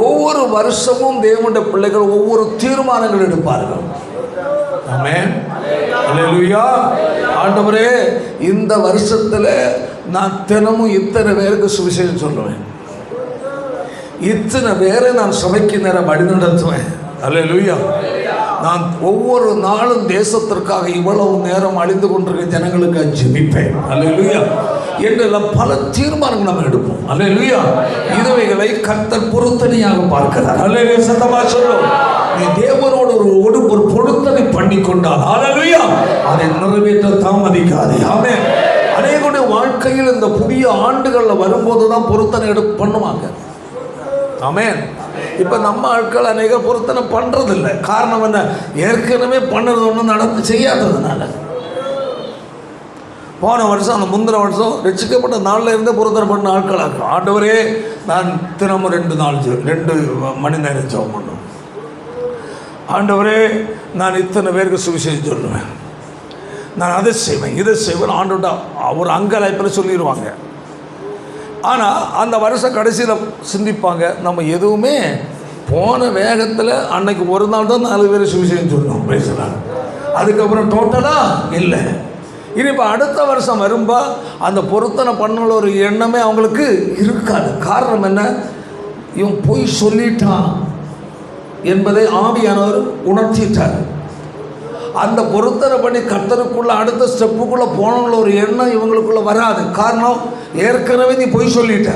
ஒவ்வொரு வருஷமும் தேவனுடைய பிள்ளைகள் ஒவ்வொரு தீர்மானங்கள் எடுப்பார்கள். ஆமென். அல்லேலூயா. ஆண்டவரே, இந்த வருஷத்துல நான் தினமும் இத்தனை பேருக்கு சுவிசேஷம் சொல்லுவேன், இத்தனை பேரை நான் சபைக்கு நேரம் வழி நடத்துவேன். அல்லேலூயா. நான் ஒவ்வொரு நாளும் தேசத்திற்காக இவ்வளவு நேரம் அழிந்து கொண்டிருக்க ஜனங்களுக்கு ஜெபிப்பேன். அல்லேலூயா. என்றெல்லாம் பல தீர்மானங்கள் நாம் எடுப்போம். அல்லேலூயா. இதுவைகளை கர்த்தர் பொருத்தனையாக பார்க்கிறார். அல்லேலூயா. சத்தமா சொல்லும். நீ தேவனோடு ஒரு பொருத்தனை பண்ணி கொண்டால் அல்லேலூயா அதை நிறைவேற்ற தாமதிக்காதே. ஆமென். அநேகருடைய வாழ்க்கையில் இந்த புதிய ஆண்டுகளில் வரும்போது தான் பொருத்தனை பண்ணுவாங்க. ஆமென். இப்போ நம்ம ஆட்கள் அநேக பொருத்தனை பண்ணுறதில்லை. காரணம் என்ன? ஏற்கனவே பண்ணுறது ஒன்றும் நடந்து செய்யாததுனால. போன வருஷம், அந்த முந்தின வருஷம் ரட்சிக்கப்பட்ட நாளில் இருந்தே பொருத்தனை பண்ண ஆட்களாக, ஆண்டவரே நான் தினமும் 2 மணி நேரம் ஜெபம் பண்ணுவேன். ஆண்டவரே நான் இத்தனை பேருக்கு சுவிசேஷம் சொல்லுவேன், நான் அதை செய்வேன், இதை செய்வேன். ஆண்டோட ஒரு அங்கலாய்ப்பில் சொல்லிடுவாங்க. ஆனால் அந்த வருஷம் கடைசியில் சிந்திப்பாங்க, நம்ம எதுவுமே போன வேகத்தில் அன்னைக்கு ஒரு நாள் தான் 4 பேர் சுவிசேஷம் சொல்லணும் பேசுகிறாங்க. அதுக்கப்புறம் டோட்டலாக இல்லை. இனி இப்போ அடுத்த வருஷம் வரும்பா அந்த பொருத்தனை பண்ணல ஒரு எண்ணமே அவங்களுக்கு இருக்காது. காரணம் என்ன? இவன் போய் சொல்லிட்டான் என்பதை ஆவியானவர் உணர்த்திட்டார். அந்த பொருத்தனை பண்ணி கர்த்தருக்குள்ள அடுத்த ஸ்டெப்புக்குள்ளே போனவங்கள ஒரு எண்ணம் இவங்களுக்குள்ள வராது. காரணம், ஏற்கனவே நீ பொய் சொல்லிட்ட.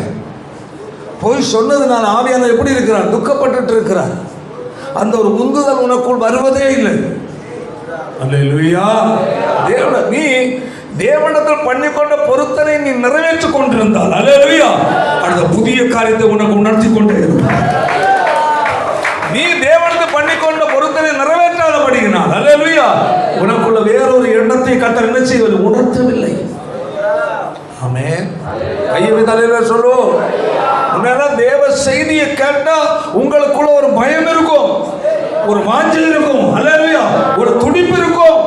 பொய் சொன்னதுனால ஆவியானவர் எப்படி இருக்கிறார்? துக்கப்பட்டு இருக்கிறார். அந்த ஒரு உந்துதல் உனக்குள் வருவதே இல்லை. அல்லேலூயா. தேவனே, நீ தேவனிடத்தில் பண்ணிக்கொண்ட பொருத்தனை நீ நிறைவேற்றிக் கொண்டிருந்தால் அல்லேலூயா அடுத்த புதிய காரியத்தை உனக்கு உணர்த்தி கொண்டே இருந்தார். நீ தேவனிடத்தில் பண்ணிக்கொண்ட பொருத்தனை நிறைவேற்றாதபடியினால் அல்லேலூயா உனக்குள்ள வேறொரு எண்ணத்தை கர்த்தர் என்ன செய்வது உணர்த்தவில்லை. ஆமென். கையை தலையில சொல்லு. உன்னதான் தேவ செய்தியை கேட்டா உங்களுக்குள்ள ஒரு பயம் இருக்கும், ஒரு வாஞ்சை இருக்கும், அல்லேலூயா ஒரு துடிப்பு இருக்கும்.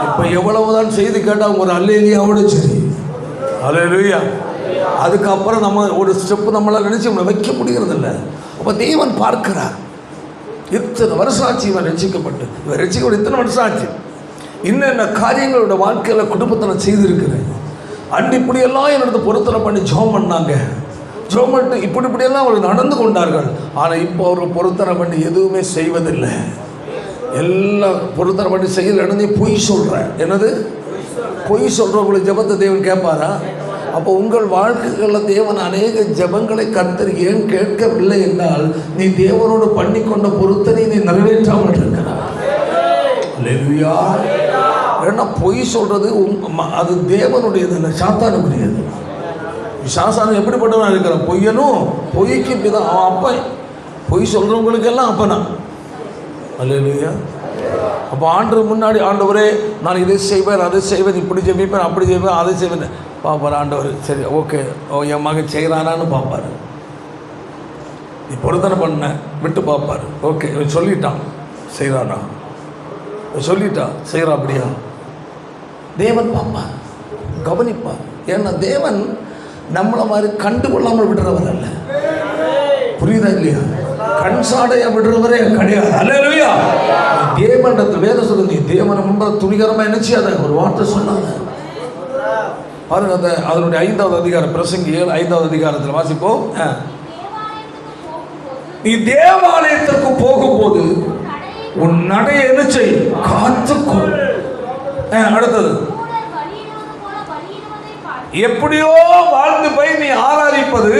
இப்ப எவ்வளவுதான் செய்தி கேட்டா ஒரு அல்லேலூயாவோட சரி, அல்லேலூயா. அதுக்கப்புறம் நம்ம ஒரு ஸ்டெப் நம்மளால நினைச்சு வைக்க முடிகிறது இல்லை. அப்ப தேவன் பார்க்கிறார், இத்தனை வருஷம் ஆச்சு இவன் ரசிக்கப்பட்டு, இவன் ரசிக்கப்பட்டு இத்தனை வருஷம் ஆச்சு, இன்னென்ன காரியங்களோட வாழ்க்கையில குடும்பத்தை நான் செய்திருக்கிறேன். அன்று இப்படியெல்லாம் என்னோட பொருத்தனை பண்ணி ஜோம் பண்ணாங்க, ஜோம் பண்ணிட்டு இப்படியெல்லாம் அவர்கள் நடந்து கொண்டார்கள். ஆனால் இப்போ அவர்கள் பொருத்தனை பண்ணி எதுவுமே செய்வதில்லை. எல்லாம் பொருத்தனை பண்ணி செய்யல நடந்து பொய் சொல்கிறேன். என்னது பொய் சொல்கிறவங்களுக்கு ஜெபத்தை தேவன் கேட்பாரா? அப்போ உங்கள் வாழ்க்கைகளில் தேவன் அநேக ஜெபங்களை கர்த்தர் ஏன் கேட்கவில்லை என்றால் நீ தேவனோடு பண்ணிக்கொண்ட பொருத்தனை நீ நிறைவேற்றாமல் இருக்கிறார். அல்லேலூயா. ஏன்னா பொய் சொல்கிறது அது தேவனுடையது இல்லை, சாத்தானுக்குரியது. சாசானம் எப்படிப்பட்டவனா இருக்கிறான்? பொய்யனும் பொய்க்கு பிதான் அவன் அப்பன். பொய் சொல்கிறவங்களுக்கெல்லாம் அப்பனா. அல்லேலூயா. அப்போ ஆண்டவர் முன்னாடி ஆண்டவரே நான் இதை செய்வேன் அதை செய்வேன், இப்படி ஜெபிப்பேன் அப்படி ஜெபிப்பேன் அதை செய்வேன் பார்ப்பார் ஆண்டவர். சரி ஓகே, என் மகன் செய்கிறானான்னு பார்ப்பார். நீ பொருத்தனை பண்ண விட்டு பார்ப்பார். ஓகே இவன் சொல்லிட்டான் செய்கிறானா, சொல்லிட்டான் செய்கிறான் அப்படியா, தேவன் பார்ப்பார், கவனிப்பார். ஏன்னா தேவன் நம்மளை மாதிரி கண்டுகொள்ளாமல் விடுறவர் அல்ல. புரியுதா இல்லையா? கண் சாடையா விடுறவரே கிடையாது. அல்லேலூயா. தேவனிடத்தில் வேதம் சொல்லுது, நீ தேவனை முன்பாக துணிகரமாக என்ன செய்யாத ஒரு வார்த்தை சொன்னாங்க பாருங்க. அந்த அதனுடைய 5வது அதிகாரம் பிரசங்கி 5வது அதிகாரத்தில் வாசிப்போம். நீ தேவாலயத்திற்கு போகும்போது உன் நடைய என்ன செய் காத்துக்கொள். அடுத்தது எப்படியோ வாழ்ந்து போய் நீ ஆராதிப்பது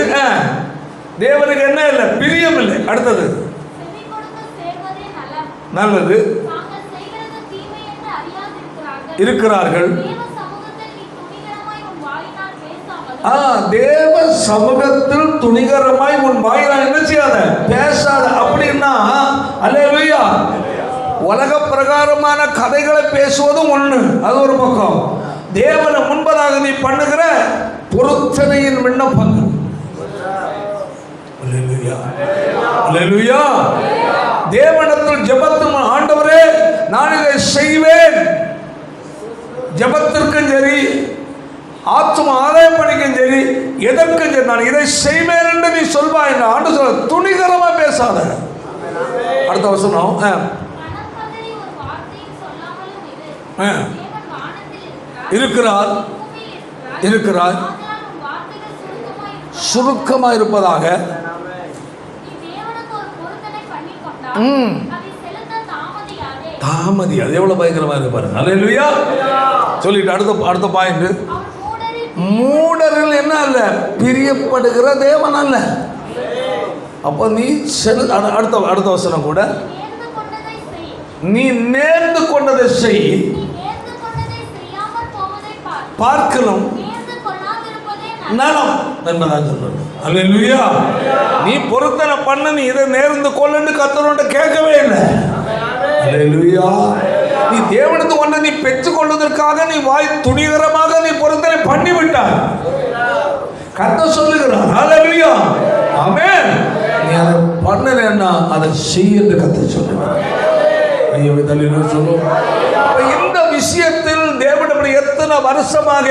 தேவனுக்கு என்ன இல்லை, பிரியம் இல்லை. அடுத்தது நல்லது இருக்கிறார்கள். தேவ சமூகத்தில் துணிகரமாய் உன் வாயினால் என்ன செய்யாத பேசாத. அப்படின்னா அல்லேலூயா உலக பிரகாரமான கதைகளை பேசுவதும் ஒண்ணு, அது ஒரு பக்கம். தேவனை முன்பதாக நீ பண்ணுகிற பொருத்தனையின் விண்ணப்பங்கள். அல்லேலூயா அல்லேலூயா. தேவனிடத்தில் ஜெபத்தும் ஆண்டவரே நான் இதை செய்வேன், ஜெபத்திற்கும் சரி ஆத்ம ஆதாயம் பண்ணிக்கும் சரி எதற்கும் சரி நான் இதை செய்வேன் என்று நீ சொல்வா என்று ஆண்டு சொல்ல. துணிகரமா பேசாத. அடுத்த வசனம் இருக்கிறார் இருக்கிறார் சுருக்கமா இருப்பதாக. தாமதி அது எவ்வளவு பயங்கரமா இருக்கு பாருங்க. அல்லேலூயா சொல்லிட்டு அடுத்த பாயிண்ட், மூடர்கள் என்ன அல்ல, பிரியப்படுகிற தேவன் அல்ல. அப்போ நீ அடுத்த வசனம் கூட, நீ நேர்ந்து கொண்டதை செய் பார்க்கணும் நலம் என்பதாக சொல்றது. அல்லேலூயா. நீ பொருத்தனை பண்ண, நீ இதை நேர்ந்து கொள்ளன்னு கர்த்தரோட கேட்கவே இல்லை. அல்லேலூயா. நீ தேவனுக்கு ஒன்றை நீ பெற்றுக் கொள்வதற்காக நீ வாய் துணிகரமாக நீ பொருத்தனை பண்ணிவிட்டாய். கர்த்தர் சொல்லுகிறார். அல்லேலூயா. ஆமென். நீ அதை பண்ணலன்னா அதை செய் என்று கர்த்தர் சொல்லுகிறார். இந்த விஷயத்தில் தேவனுடைய எத்தனை வருஷமாக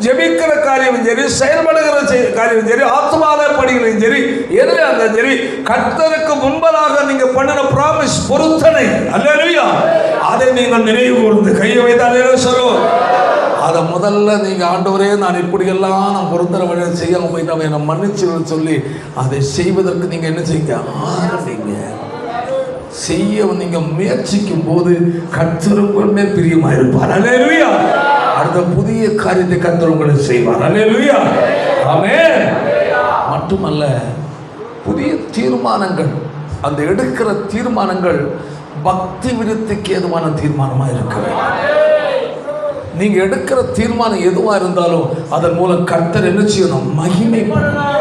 ஜெபிக்கிற காரியம் சரி, செயல்படுகிற காரியம் சரி, ஆத்மாத பணிகளையும் சரி, எதிராக சரி, கர்த்தருக்கு முன்பதாக நீங்க பண்ணின பிராமிஸ் பொருத்தனை அல்லேலூயா அதை நீங்கள் நினைவு கூர்ந்து கையை வைத்து சொல்லுவோம். அதை முதல்ல நீங்க ஆண்டவரே நான் இப்படியெல்லாம் நான் பொருத்தனை வழியை செய்யாம போயிட்டு என்னை மன்னிச்சு சொல்லி அதை செய்வதற்கு நீங்க என்ன செய்யுங்க, ஆரம்பிங்க. செய்ய நீங்க முயற்சிக்கும் போது கர்த்தர் உங்கள் மேல் பிரியமா இருப்பார். அல்லேலூயா. அடுத்த புதிய காரியத்தை கர்த்தர் உங்களுக்கு செய்வார். அல்லேலூயா. ஆமென். மட்டுமல்ல புதிய தீர்மானங்கள், அந்த எடுக்கிற தீர்மானங்கள் பக்தி விருத்திக்கு ஏதுவான தீர்மானமா இருக்கிறது. நீங்க எடுக்கிற தீர்மானம் எதுவா இருந்தாலும் அதன் மூலம் கர்த்தர் என்ன செய்யணும்? மகிமைப்படணும்.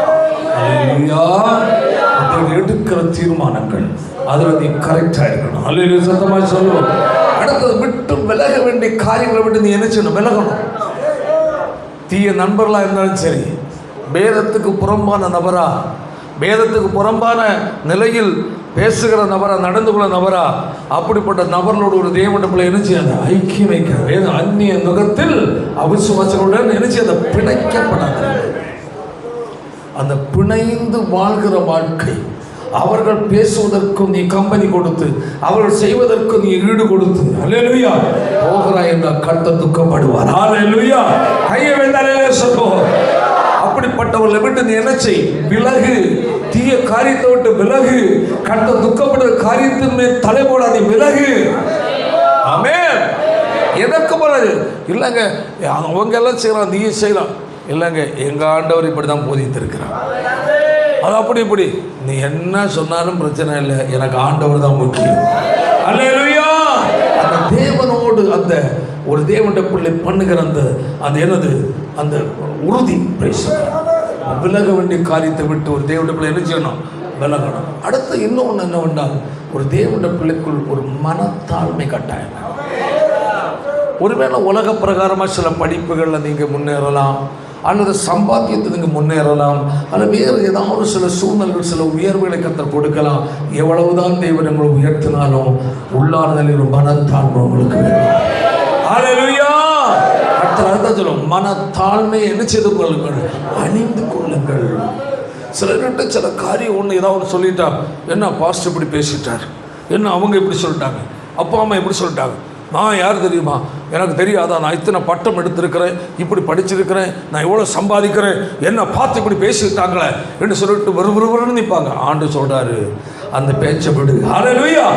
எடுக்கிற தீர்மானங்கள் அதுல நீ கரெக்டா இருக்கணும். அல்லேலூயா, சத்தமா சொல்லுவோம். அடுத்தது, விட்டு விலக வேண்டிய காரியங்களை விட்டு நீ என்ன செய்யணும்? விலகணும். தீய நண்பர்களா இருந்தாலும் சரி, வேதத்துக்கு புறம்பான நபரா, வேதத்துக்கு புறம்பான நிலையில் பேசுகிற நபரா, நடந்து கொள்ள நபரா, அப்படிப்பட்ட நபர்களோடு ஒரு தேவனுடைய பிள்ளை என்ன செய்யாத? ஐக்கியம் வைக்க. வேதம் அந்நிய நுகத்தில் அவிசுவாசங்களுடன் என்ன செய்யாத? பிணைக்கப்படாத. அந்த பிணைந்து வாழ்கிற வாழ்க்கை, அவர்கள் பேசுவதற்கும் நீ கம்பெனி கொடுத்து, அவர்கள் செய்வதற்கும் நீ ஈடு கொடுத்து, அல்லேலூயா, போகிறாய் என்றால் கர்த்தர் துக்கப்படுவார். அல்லேலூயா, கையை வைத்தாலே சொல்லுவோம். அப்படிப்பட்டவர்களை விட்டு நீ என்ன செய்? விலகு. தீய காரியத்தை விட்டு விலகு. கர்த்தர் துக்கப்படுற காரியத்தின் மேல் தலை போடாதே, விலகு. ஆமென். எதற்கு போறது? இல்லைங்க அவங்க எல்லாம் செய்யலாம், நீ செய்யலாம். இல்லைங்க, எங்க ஆண்டவர் இப்படிதான் போதித்திருக்கிறார். அது அப்படி இப்படி நீ என்ன சொன்னாலும் பிரச்சனை இல்லை, எனக்கு ஆண்டவர் தான் முக்கியம். அல்லேலூயா. அந்த தேவனோடு அந்த ஒரு தேவனுடைய பிள்ளை பண்ணுகிற அந்த அந்த என்னது அந்த உறுதி, விலக வேண்டிய காரியத்தை விட்டு ஒரு தேவனுடைய பிள்ளை என்ன செய்யணும்? விலகணும். அடுத்து இன்னொன்று என்னவென்றால், ஒரு தேவனுடைய பிள்ளைக்குள் ஒரு மனத்தாழ்மை கட்டாயம். ஒருவேளை உலக பிரகாரமாக சில படிப்புகளில் நீங்கள் முன்னேறலாம், அல்லது சம்பாத்தியத்தை நீங்கள் முன்னேறலாம், அல்லது வேறு ஏதாவது சில சூழ்நிலைகள், சில உயர்வுகளை கர்த்தர் கொடுக்கலாம். எவ்வளவுதான் தேவன் உங்களை உயர்த்தினாலும் உள்ளார்தலில் ஒரு மனத்தாழ்மை உங்களுக்கு வேணும். அல்லேலூயா. அடுத்த சொல்லும், மனத்தாழ்மை என்ன செய்து கொள்ளுங்கள்? அணிந்து கொள்ளுங்கள். சிலர்கிட்ட சில காரியம் ஒன்று ஏதாவது சொல்லிட்டா, என்ன பாஸ்டர் இப்படி பேசிட்டார், என்ன அவங்க இப்படி சொல்லிட்டாங்க, அப்பா அம்மா இப்படி சொல்லிட்டாங்க, நான் யார் தெரியுமா, எனக்கு தெரியாதா, நான் இத்தனை பட்டம் எடுத்திருக்கிறேன், இப்படி படிச்சிருக்கிறேன், நான் எவ்வளோ சம்பாதிக்கிறேன், என்ன பார்த்து இப்படி பேசிட்டாங்களே என்று சொல்லிட்டு விறுவிறுன்னு நிற்பாங்க. ஆண்டு சொல்கிறாரு, அந்த பேச்சை விடு. அல்லேலூயா.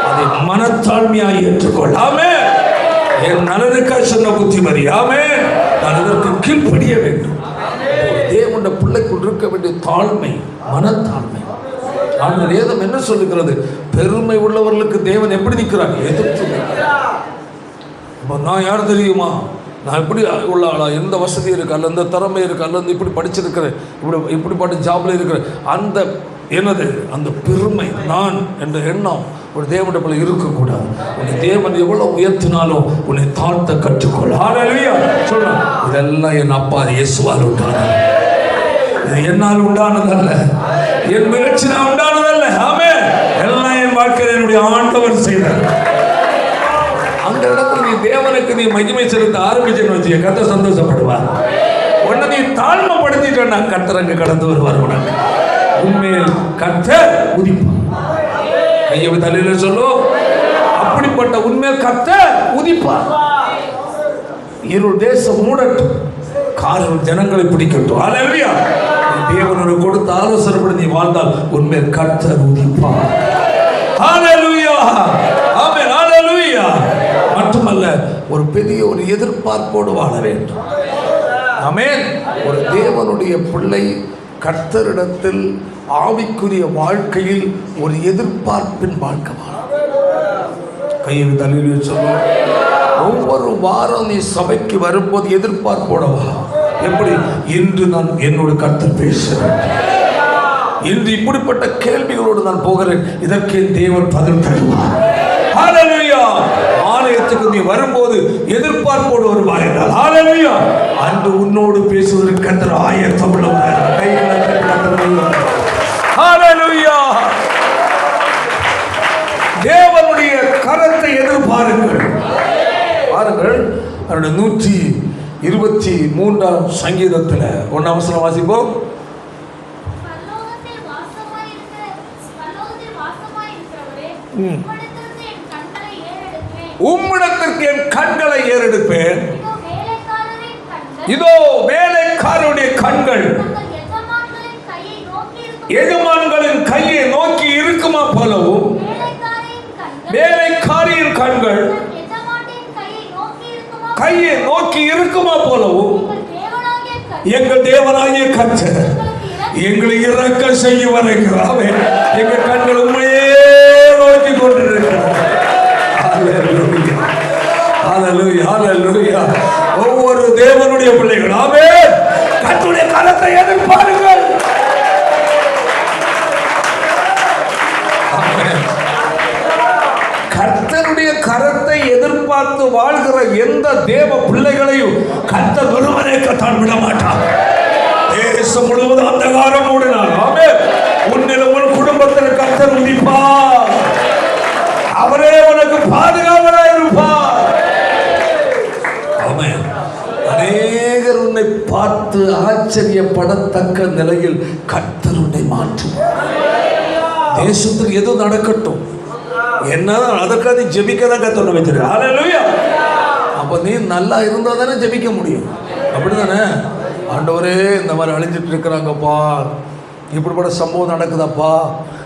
அதை மனத்தாழ்மையாக ஏற்றுக்கொள். ஆமென். என் நலனுக்காக சொன்ன புத்திமதி. ஆமென். நான் இதற்கு கீழ்ப்படிய வேண்டும். தேவனுடைய பிள்ளைக்குள் இருக்க வேண்டிய தாழ்மை, மனத்தாழ்மை. ஆண்டவர் வேதம் என்ன சொல்லுகிறது? பெருமை உள்ளவர்களுக்கு தேவன் எப்படி நிற்கிறார்? எதிர்த்து. நான் யார் தெரியுமா, நான் இப்படி உள்ள ஆளா, எந்த வசதி இருக்கு, அல்ல எந்த திறமை இருக்கு, அல்லது இப்படி படிச்சிருக்கிறேன், இப்படிப்பட்ட ஜாப்ல இருக்கிறேன், அந்த என்னது அந்த பெருமை, நான் என்ற எண்ணம் ஒரு தேவனுடைய பிள்ளை இருக்கக்கூடாது. உன்னை தேவன் எவ்வளவு உயர்த்தினாலும் உன்னை தாழ்த்த கற்றுக்கொள். அல்லேலூயா. சொல்றேன், இதெல்லாம் என் அப்பா இயேசுவால் உண்டானது, இது என்னால் உண்டானதல்ல, என் முயற்சினால் உண்டானதல்ல. ஆமென். எல்லாம் என் வாழ்க்கையில் என்னுடைய ஆண்டவர் செய்தார். அந்த இடத்துல நீ தேவனுக்கு நீ மகிமை செலுத்த ஆரம்பிச்சுன்னு வச்சுக்க, கர்த்தர் சந்தோஷப்படுவார். உன்னை நீ தாழ்மைப்படுத்திட்டா கர்த்தர் அங்க கடந்து வருவார். உனக்கு உண்மையில் கர்த்தர் உதிப்பார். கையை தலையில சொல்லு, அப்படிப்பட்ட உண்மையில் கர்த்தர் உதிப்பார். இருள் தேசம் மூடட்டும், காரியம் ஜனங்களை பிடிக்கட்டும். அல்லேலூயா. தேவனோடு கொடுத்த ஆலோசனைப்படி நீ வாழ்ந்தால் உண்மையில் கர்த்தர் உதிப்பார். அல்லேலூயா. ஆமென். அல்லேலூயா. மட்டுமல்ல, ஒரு பெரிய ஒரு எதிர்பார்ப்போடு வாழ வேண்டும். ஆமென். ஒரு தேவனுடைய பிள்ளை கர்த்தரிடத்தில் ஆவிக்குரிய வாழ்க்கையில் ஒரு எதிர்பார்ப்பின் வாழ்க்கை வாழ. கையில் தலையில் சொல்லுவோம். ஒவ்வொரு வாரம் நீ சபைக்கு வரும்போது எதிர்பார்ப்போடவா. எப்படி? இன்று நான் என்னோட கர்த்தர் பேசுகிறேன், இன்று இப்படிப்பட்ட கேள்விகளோடு நான் போகிறேன், இதற்கு தேவன் பதில் தருவார். ஹல்லேலூயா. ஆலயத்துக்கு நீ வரும்போது எதிர்பார்ப்போடு வருவார் என்றால், ஹல்லேலூயா, அன்று உன்னோடு பேசுவதற்கு கர்த்தர் ஆயத்தம் உள்ளவர். ஹல்லேலூயா. தேவனுடைய கரத்தை எதிர்பாருங்கள். பாருங்கள், 123ஆம் சங்கீதத்தில் 1ஆம் வசனம் வாசிப்போம். உம்மிடத்திற்கு என் கண்களை ஏறெடுப்பேன். இதோ வேலைக்காரருடைய கண்கள் எஜமான்களின் கையை நோக்கி இருக்குமா போலவும், வேலைக்காரியின் கண்கள் கையை நோக்கி இருக்குமா போலவும் எங்கள் தேவனாகிய கர்த்தர் எங்களை இறக்க செய்ய வருகிறார். எங்கள் கண்கள் உண்மையே நோக்கி கொண்டிருக்கிறார். ஹல்லேலூயா. ஹல்லேலூயா. ஹல்லேலூயா. தேவனுடைய பிள்ளைகள். ஆமென். கர்த்தருடைய கரத்தை எதிர்பாருங்கள். கர்த்தருடைய கரத்தை எதிர்பார்த்து வாழ்கிற எந்த தேவ பிள்ளைகளையும் கர்த்தர் ஒருவரே கர்த்தர் விட மாட்டார். தேசம் முழுவதும் அந்தகாரம் மூடினார். ஆமென். உன்னிலும் உன் குடும்பத்தில் கர்த்தர் உதிப்பார். அவரே உனக்கு பாதுகாவலாய் இருப்பார். ஆமென். அநேகர் உன்னை பார்த்து ஆச்சரியப்படத்தக்க நிலையில் கர்த்தர் உன்னை மாற்றுவார். தேசத்தில் எது நடக்கட்டும், என்ன அதற்காக ஜெபிக்கதான் கர்த்தர் வச்சிருக்க. ஹல்லேலூயா. அப்ப நீ நல்லா இருந்தா தானே ஜெபிக்க முடியும். அப்படிதானே? ஆண்டவரே, இந்த மாதிரி அழிஞ்சிட்டு இருக்கிறாங்கப்பா, இப்படிப்பட்ட சம்பவம் நடக்குதாப்பா,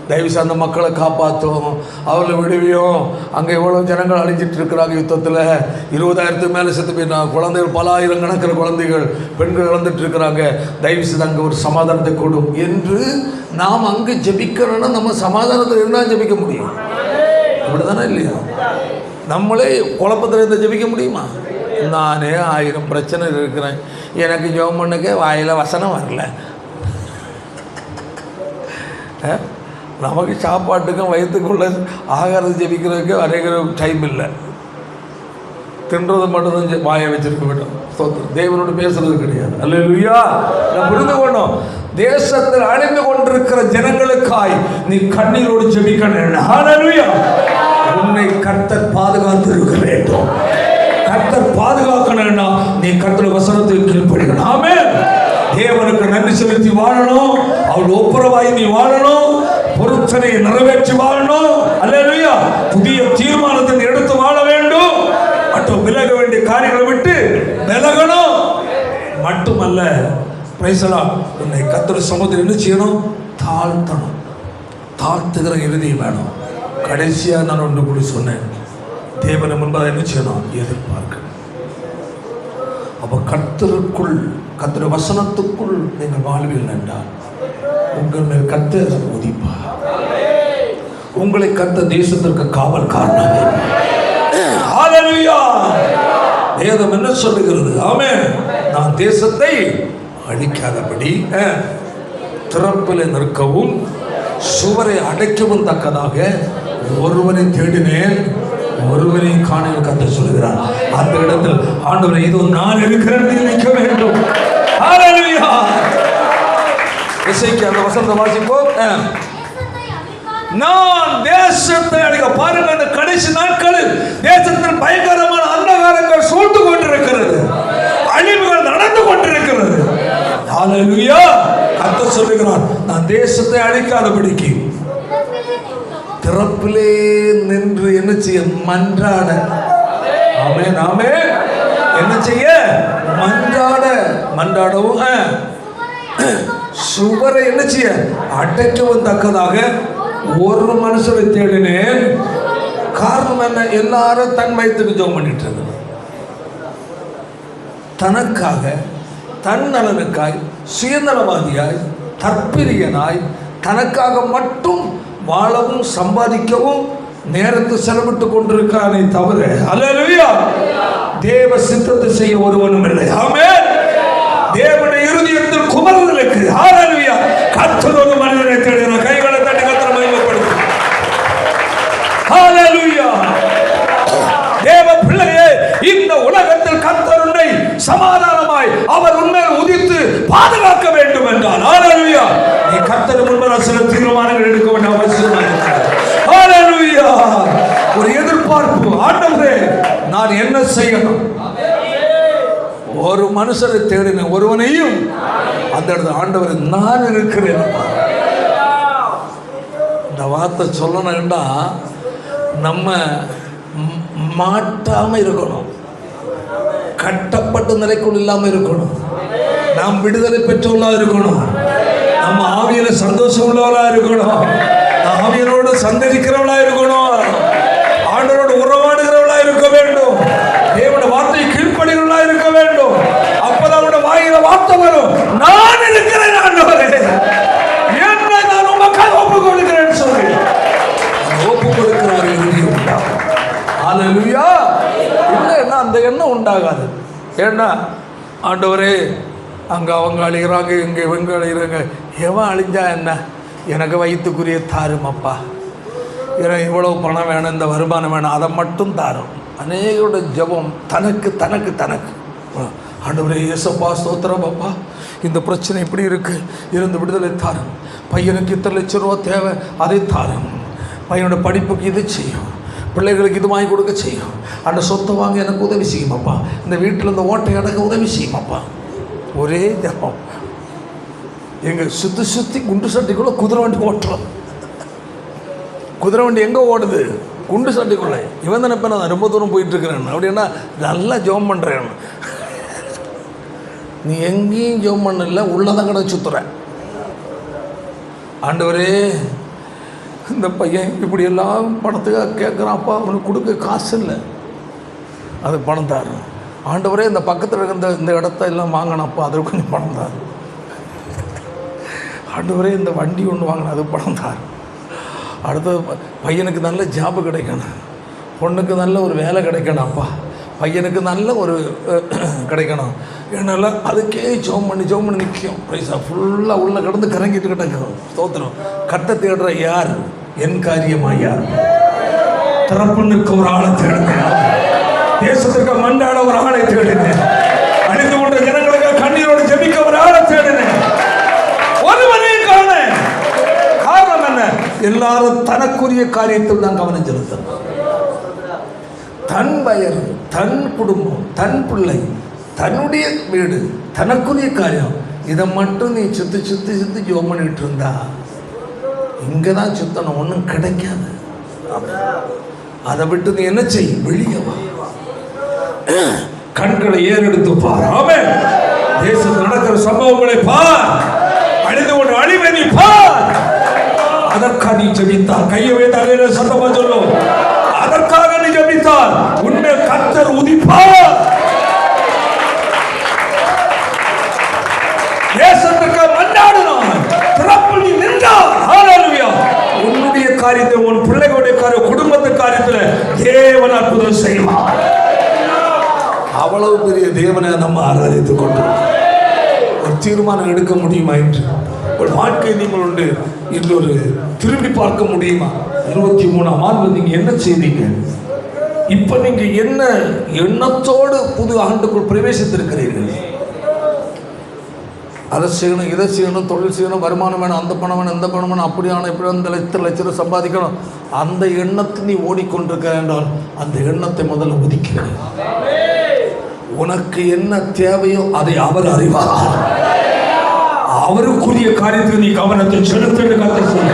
தயவுசெய்து அந்த மக்களை காப்பாற்றும், அவர்களை விடுவியும். அங்கே எவ்வளோ ஜனங்கள் அழிஞ்சிட்டு இருக்கிறாங்க, யுத்தத்தில் 20,000 மேலே செத்து போயிட்டாங்க, குழந்தைகள் பல ஆயிரம் கணக்கிற குழந்தைகள் பெண்கள் இழந்துட்டு இருக்கிறாங்க, தயவுசெய்து அங்கே ஒரு சமாதானத்தை கொடும் என்று நாம் அங்கே ஜெபிக்கிறோன்னா நம்ம சமாதானத்தில் இருந்தால் ஜெபிக்க முடியும். அப்படி தானே இல்லையா? நம்மளே குழப்பத்தில் இருந்து ஜெபிக்க முடியுமா? நானே 1000 பிரச்சனை இருக்கிறேன், எனக்கு ஜெபம் பண்ணுக்கே வாயில் வசனம் வரல, நமக்கு சாப்பாட்டுக்கும் வயிற்றுக்குள்ள ஆகாரத்தை ஜெபிக்கிறதுக்கு அநேக டைம் இல்லை, தின்றதை மட்டும்தான் வாயை வச்சிருக்க வேண்டும். தேவனோடு பேசுறது கிடையாது. அல்லேலூயா. நான் புரிந்து கொண்டோம். தேசத்தில் அழிந்து கொண்டிருக்கிற ஜனங்களுக்காய் நீ கண்ணீரோடு ஜெபிக்கணும். ஹல்லேலூயா. உன்னை கர்த்தர் பாதுகாத்து இருக்க வேண்டும். கர்த்தர் பாதுகாக்கணும்னா நீ கர்த்தர் வசனத்தை கீழ்ப்படிக்கணும். ஆமென். தேவனுக்கு நன்றி செலுத்தி வாழணும். அவள் ஒப்புரவாய் நீ வாழணும். பொருத்தனையை நிறைவேற்றி வாழணும். அல்லேலூயா. புதிய தீர்மானத்தை எடுத்து வாழ வேண்டும். மற்றும் விலக வேண்டிய காரியங்களை விட்டு விலகணும். மட்டுமல்ல, பிரைசலாம், உன்னை கர்த்தர் சமூகத்தில் என்ன செய்யணும்? தாழ்த்தணும். தாழ்த்துகிற இருதயம் வேணும். கடைசியா நான் ஒன்று கூட சொன்னேன், தேவனை முன்பாக என்ன செய்யணும்? எதிர்பார்க்கணும். அப்போ கர்த்தருக்குள், கர்த்தர் வசனத்துக்குள் நீங்கள் வாழ்வில் என்றால் உங்கள் மேல் கர்த்தர் உதிப்பார். உங்களை கர்த்தர் தேசத்திற்கு காவல்காரனாக. ஹல்லேலூயா. வேதம் என்ன சொல்லுகிறது? ஆமென். நான் தேசத்தை அழிக்காதபடி திறப்பில் நிற்கவும் சுவரை அடைக்கவும் தக்கதாக ஒருவனை தேடினேன், ஒருவரை காண கர்த்தர் சொல்லுகிறார். அந்த இடத்தில் ஆண்டவரே, இது நான் இருக்கிறது நிற்க வேண்டும். ஹல்லேலூயா. எசேக்கியா அந்த வசனத்தை வாசிப்போம். நான் தேசத்தை அழிக்க. பாருங்க, இந்த கடைசி நாட்களில் தேசத்தில் பயங்கரமான அந்தகாரங்கள் சூழ்ந்து கொண்டிருக்கிறது, அழிவுகள் நடந்து கொண்டிருக்கிறது. ஹல்லேலூயா. கர்த்தர் சொல்லுகிறார், நான் தேசத்தை அழிக்காதபடிக்கு திறப்பிலே நின்று என்ன செய்ய? மன்றாட. ஆமென். ஆமென். என்ன செய்ய? மன்றாட. மன்றாடவும் சுவரை என்ன செய்ய? அடைக்கவும் தக்கதாக ஒரு மனுஷரை தேடினேன். காரணம் என்ன? எல்லாரும் தன் வயிற்றுக்கு ஜெபம் பண்ணிட்டு இருந்தாங்க. தனக்காக, தன் நலனுக்காய், சுயநலவாதியாய், தற்பிரியனாய், தனக்காக மட்டும் வாழவும் சம்பாதிக்கவும் நேரத்தை செலவிட்டுக் கொண்டிருக்கானே தவிர, அல்லேலூயா, தேவ சித்தத்தை செய்ய ஒருவனும் இல்லை. ஆமென். தேவனுடைய இருதயத்தில் குமரலுக்கு, ஹல்லேலூயா, கர்த்தர் ஒரு மனிதனை தேடுகிறார். கைகளை தட்டி கர்த்தரை மகிமைப்படுத்து. ஹல்லேலூயா. தேவ பிள்ளையே, இந்த உலகத்தில் கர்த்தர் உன்னை சமாதானமாய் அவர் உண்மையில் உதித்து பாதுகாக்க வேண்டும் என்றால், ஹல்லேலூயா, நீ கர்த்தர் முன்பாக சில தீர்மானங்கள் எடுக்க வேண்டிய அவசியம் இருக்கிறது. ஹல்லேலூயா. ஒரு எதிர்பார்ப்பு, ஆண்டவரே நான் என்ன செய்யணும்? ஒரு மனுஷரை தேடின ஒருவனையும் அந்த இடத்துல ஆண்டவர் நான் இருக்கிறேன். இந்த வார்த்தை சொல்லணும்னா நம்ம மாட்டாம இருக்கணும், கட்டப்பட்ட நிலைக்குள் இல்லாம இருக்கணும், நாம் விடுதலை பெற்றவர்களா இருக்கணும், நம்ம ஆவியில சந்தோஷம் உள்ளவர்களா இருக்கணும், ஆவியனோடு சந்தரிக்கிறவளா இருக்கணும், ஆண்டவரோடு உறவாடுகிறவளா இருக்க வேண்டும், தேவனுடைய வார்த்தையை கீழ்ப்படிகளா இருக்க வேண்டும். அப்பதான் அவருடைய வாயில வார்த்தை வரும், நான் இருக்கிறேன் ஆண்டவரே, என்னை நான் உமக்காக ஒப்புக் கொடுக்கிறேன் சொல்லி ஒப்புக் கொடுக்கிற ஒரு இருதயம் உண்டாகும். ஹல்லேலூயா. இல்லைன்னா அந்த எண்ணம் உண்டாகாது. ஏன்னா ஆண்டவரே, அங்கே அவங்க அழிகிறாங்க, இங்கே இவங்க அழிகிறாங்க, எவன் அழிஞ்சா என்ன, எனக்கு வயிற்றுக்குரிய தாருமப்பா, எனக்கு இவ்வளோ பணம் வேணும், இந்த வருமானம் வேணும், அதை மட்டும் தாரும். அநேகரோட ஜெபம் தனக்கு தனக்கு தனக்கு. ஆண்டவரே இயேசப்பா ஸ்தோத்திரம் அப்பா, இந்த பிரச்சனை இப்படி இருக்குது, இருந்து விடுதலை தாரும். பையனுக்கு இத்தனை லட்சம் ரூபா தேவை, அதை தாரும். பையனோட படிப்புக்கு இது செய்யும், பிள்ளைகளுக்கு இது வாங்கி கொடுக்க செய்யும். அந்த சொத்தை வாங்க எனக்கு உதவி செய்யுமாப்பா, இந்த வீட்டில் இந்த ஓட்டை அடக்க உதவி செய்யுமாப்பா. ஒரே ஜபம். எங்கள் சுற்றி குண்டு சட்டிக்குள்ளே குதிரை வண்டி ஓட்டுறோம். குதிரை வண்டி எங்கே ஓடுது? குண்டு சட்டிக்குள்ளே. இவன் தானே இப்போ நான் ரொம்ப தூரம் போயிட்டுருக்கிறேன் அப்படின்னா நல்லா ஜெபம் பண்ணுறேன். நீ எங்கேயும் ஜெபம் பண்ணல, உள்ளதான் கடை சுற்றுறேன். ஆண்டவரே, இந்த பையன் இப்படியெல்லாம் பணத்துக்காக கேட்குறான்ப்பா, அவனுக்கு கொடுக்க காசு இல்லை, அது பணம் தாரு. ஆண்டவரே, இந்த பக்கத்தில் இருக்கிற இந்த இடத்த எல்லாம் வாங்கினப்பா, அது கொஞ்சம் பணம் தாரு. ஆண்டவரே, இந்த வண்டி ஒன்று வாங்கின, அது பணம் தாரு. அடுத்தது பையனுக்கு நல்ல ஜாபு கிடைக்கணும், பொண்ணுக்கு நல்ல ஒரு வேலை கிடைக்கணும்ப்பா, பையனுக்கு நல்ல ஒரு கிடைக்கணும். என்னால் அதுக்கே ஜோம் பண்ணி நிற்கும். பைசா ஃபுல்லாக உள்ளே கிடந்து கறங்கிட்டு கிடக்கும். ஸ்தோத்திரம். கட்ட தேடுற யார்? என் காரியமா யார்? திறப்புன்னுக்கு ஒரு ஆளை தேடுங்க, தேசத்திற்கு மண்டாட ஒரு ஆளை தேடுங்க, அழிந்து கொண்ட ஜனங்களுக்கு கண்ணீரோடு ஜெபிக்க ஒரு ஆளை தேடுங்க. ஒருவனையும் காண. காரணம் என்ன? எல்லாரும் தனக்குரிய காரியத்தில் தான் கவனம் செலுத்தணும். தன் வயல், தன் குடும்பம், தன் பிள்ளை, தன்னுடைய வீடு, தனக்குரிய காரியம், இதை மட்டும் நீ சுத்தி ஜோம் பண்ணிட்டு இருந்தா இங்கே தான் சுத்தணும், ஒன்றும் கிடைக்காது. அதை விட்டு நீ என்ன செய்? வெளியே வா, கண்களை ஏறெடுத்து பார். ஆமென். தேசத்தில் நடக்கிற சம்பவங்களை பார், அழிந்து கொண்டு அழிவை நீ பார். அதற்காக நீ ஜெபித்தார். கையை வைத்தாலே சத்தமா சொல்லும். அதற்காக நீ ஜெபித்தார், உன்னை கர்த்தர் உதிப்பார். தேசத்துக்கு மன்றாடினார், திறப்பு நீ நின்றார். ஹல்லேலூயா. உன்னுடைய காரியத்தை, உன் பிள்ளைகளுடைய காரியம், குடும்பத்து காரியத்தில் தேவன் அற்புதம் செய்வார். அவ்வளவு பெரிய தேவனை நம்ம ஆராதித்துக் கொண்டோம். ஒரு தீர்மானம் எடுக்க முடியுமா என்று ஒரு வாழ்க்கை நீங்கள் உண்டு இன்னொரு திரும்பி பார்க்க முடியுமா? 23ஆம் ஆண்டு நீங்க என்ன செய்தீங்க? இப்ப நீங்க என்ன எண்ணத்தோடு புது ஆண்டுக்குள் பிரவேசித்திருக்கிறீர்கள்? அதை செய்யணும், இதை செய்யணும், தொழில் செய்யணும், வருமானம் வேணும், அந்த பணம் வேணும், இந்த பணம் வேணும், அப்படியான இப்படி அந்த லட்சம் சம்பாதிக்கணும், அந்த எண்ணத்தை நீ ஓடிக்கொண்டிருக்க என்றால் அந்த எண்ணத்தை முதல்ல ஒதுக்கிறேன். உனக்கு என்ன தேவையோ அதை அவர் அறிவார். அவருக்குரிய காரியத்துக்கு நீ கவனத்தை செலுத்த கத்த சொல்ல.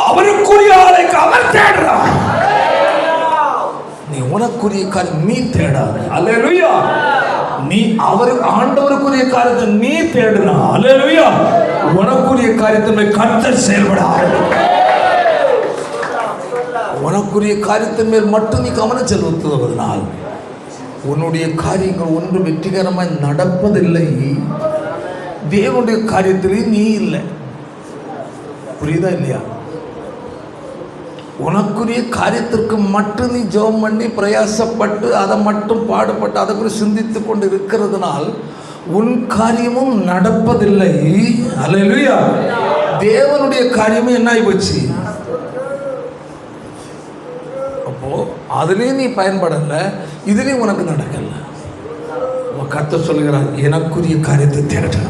அவருக்குரிய ஆளைக்கு அவர் தேடுறார். நீ உனக்குரிய காரியம் நீ தேடாத. அல்லேலூயா. நீ ஆண்டவருக்குரிய காரியத்தை நீ தேடுனா, அல்லேலூயா, உனக்குரிய காரியத்தை கர்த்தர் செயல்பட ஆரம்பிப்பார். உனக்குரிய காரியத்தின் மேல் மட்டும் நீ கவனம் செலுத்துவதனால் உன்னுடைய காரியங்கள் ஒன்று வெற்றிகரமாய் நடப்பதில்லை. தேவனுடைய காரியத்திலே நீ இல்லை. புரியுதா இல்லையா? உனக்குரிய காரியத்திற்கு மட்டும் நீ ஜெபம் பண்ணி பிரயாசப்பட்டு அதை மட்டும் பாடுபட்டு அதை குறித்து சிந்தித்து கொண்டு இருக்கிறதுனால் உன் காரியமும் நடப்பதில்லை. அல்லேலூயா. தேவனுடைய காரியமும் என்ன ஆகி போச்சு? அப்போ அதுலேயும் நீ பயன்படலை, இதுலேயும் உனக்கு நடக்கல. கர்த்தர் சொல்கிறார், எனக்குரிய காரியத்தை தேடு,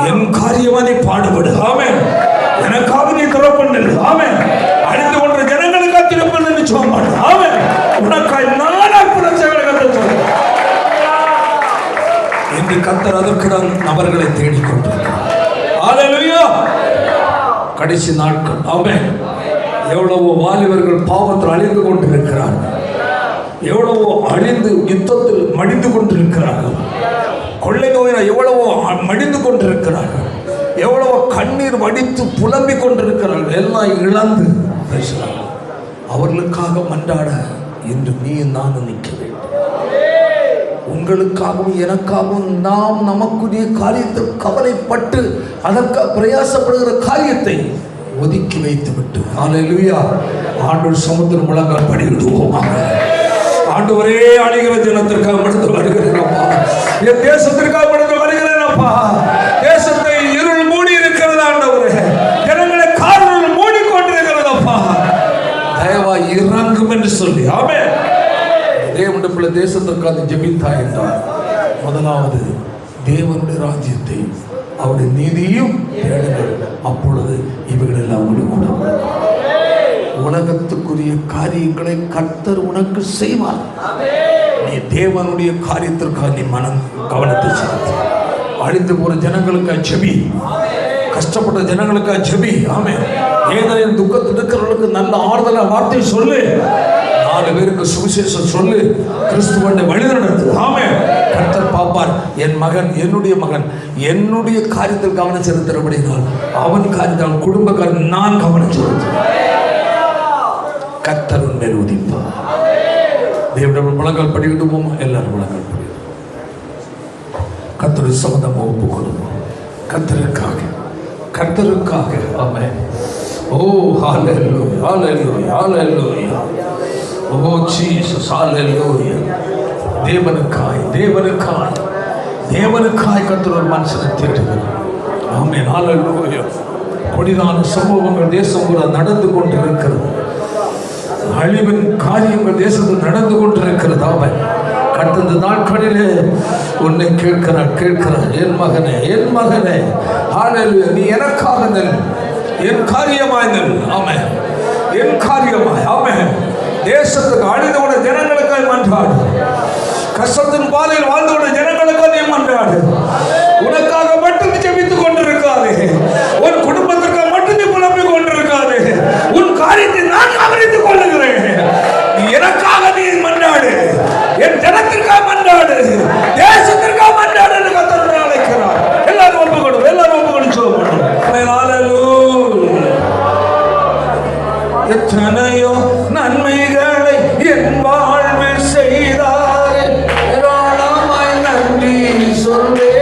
என் காரியமா நீ பாடுபடு. ஆமென். எனக்காக நீ திறப்பண்ணு. ஆமென். அழிந்து கொண்ட ஜனங்களுக்காக திறப்பண்ணு சொல்ல. ஆமென். உனக்காய் நான் அற்புதம் செய்வேன் கர்த்தர் சொல்கிறார். இன்று கர்த்தர் அதற்கு தான் நபர்களை தேடிக்கொண்டிருக்கிறார். அல்லேலூயா. கடைசி நாட்கள். ஆமென். எவ்வளவோ வாலிபர்கள் பாவத்தில் அழிந்து கொண்டிருக்கிறார்கள், எவ்வளவோ அழிந்து யுத்தத்தில் மடிந்து கொண்டிருக்கிறார்கள், கொள்ளை நோயினால் எவ்வளவோ மடிந்து கொண்டிருக்கிறார்கள், எவ்வளவோ கண்ணீர் வடித்து புலம்பிக் கொண்டிருக்கிறார்கள், எல்லாம் இழந்து பேசுகிறார்கள். அவர்களுக்காக மன்றாட இன்று நீ நானும் நிற்க வேண்டும். உங்களுக்காகவும் எனக்காகவும் நாம் நமக்குரிய காரியத்தில் கவலைப்பட்டு அதற்காக பிரயாசப்படுகிற காரியத்தை ஒதுக்கி வைத்து விட்டு, அல்லேலூயா, ஆண்டவர் சமுத்திரம் முழங்கால் படியிடுவோமாக. ஆண்டவரே, அழிகிற ஜனத்திற்காக மட்டும் வருகிறேனப்பா, என் தேசத்திற்காக மட்டும் வருகிறேனப்பா. தேசத்தை இருள் மூடி இருக்கிறது ஆண்டவரே, ஜனங்களை காரில் மூடிக்கொண்டிருக்கிறதப்பா, தயவா இறங்கும் என்று சொல்லி ஆமென். தேவனுடைய தேசத்திற்காக ஜெபித்தாய் என்றார். முதலாவது தேவனுடைய ராஜ்யத்தை அவருடைய நீதியும் தேடுங்கள், அப்பொழுது இவைகள் எல்லாம் உங்களுக்கு. உலகத்துக்குரிய காரியங்களை கர்த்தர் உனக்கு செய்வார். நீ தேவனுடைய காரியத்திற்காக நீ மனம் கவனத்தை செலுத்து. அழிந்து போற ஜனங்களுக்காக ஜெபி, கஷ்டப்பட்ட ஜனங்களுக்காக ஜெபி. ஆமென். ஏதேனும் துக்கத்தில் இருக்கிறவர்களுக்கு நல்ல ஆறுதலான வார்த்தை சொல்லு, 4 பேருக்கு சுவிசேஷம் சொல்லு, கிறிஸ்துவனை வழி நடத்து. ஆமென். கர்த்தர் பார்ப்பார், என் மகன், என்னுடைய மகன் என்னுடைய காரியத்தில் கவனம் செலுத்துகிறபடினால் அவன் காரியத்தில், அவன் குடும்பக்காரன் நான் கவனம் செலுத்துவேன். கர்த்தர் மேல் உதிப்பார். தேவனுடைய முழங்கால் படிக்கிட்டுவோம், எல்லாரும் முழங்கால் படி. கர்த்தருடைய சம்பந்தம் ஒப்புக்கொள்வோம். கர்த்தருக்காக, கர்த்தருக்காக. ஆமென். ஓ ஹalleluya, ஹalleluya, ஹalleluya. ஓ ஜீசஸ், ஹalleluya. தேவனுக்காய், தேவனுக்காய், தேவனுக்காய் கர்த்தர் ஒரு மனுஷனை தேடுகிறார். ஆமென். ஹalleluya. கொடிதான சம்பவங்கள் தேசம் கூட நடந்து கொண்டிருக்கிறது. அழிவின் காரியங்கள் தேசத்தில் நடந்து கொண்டிருக்கிறது. ஆமென். கடந்த நாட்களிலே உன்னை கேட்கிறார், என் மகனே, என் மகனே, ஹalleluya, நீ எனக்காக நெல், என் காரியமாய் நெல். ஆமென். என் காரியமாய். ஆமென். தேசத்துக்கு அழிந்து கொண்ட ஜனங்களுக்காக மன்றாடு. கஷ்டத்தின் பாதையில் வாழ்ந்து கொண்ட ஜனங்களுக்காக நீ மன்றாடு. உனக்காக மட்டும் நீ ஜெபித்துக் கொண்டிருக்காதே, உன் குடும்பத்திற்காக மட்டும் நீ புலம்பிக் கொண்டிருக்காதே. உன் காரியத்தை நான் கவனித்துக் கொள்ளுகிறேன். நீ எனக்காக நீ மன்றாடு, என் ஜனத்திற்காக மன்றாடு, தேசத்திற்காக மன்றாடு என்று கர்த்தர் அழைக்கிறார். எல்லாரும் ஒப்புக்கொள்ளும், எல்லாரும் ஒப்புக்கொள்ளும் சொல்லுவோம். எத்தனையோ நன்மைகளை என் வாழ்வில் செய்தாரே, ஏராளமாய் நன்றி சொல்வே.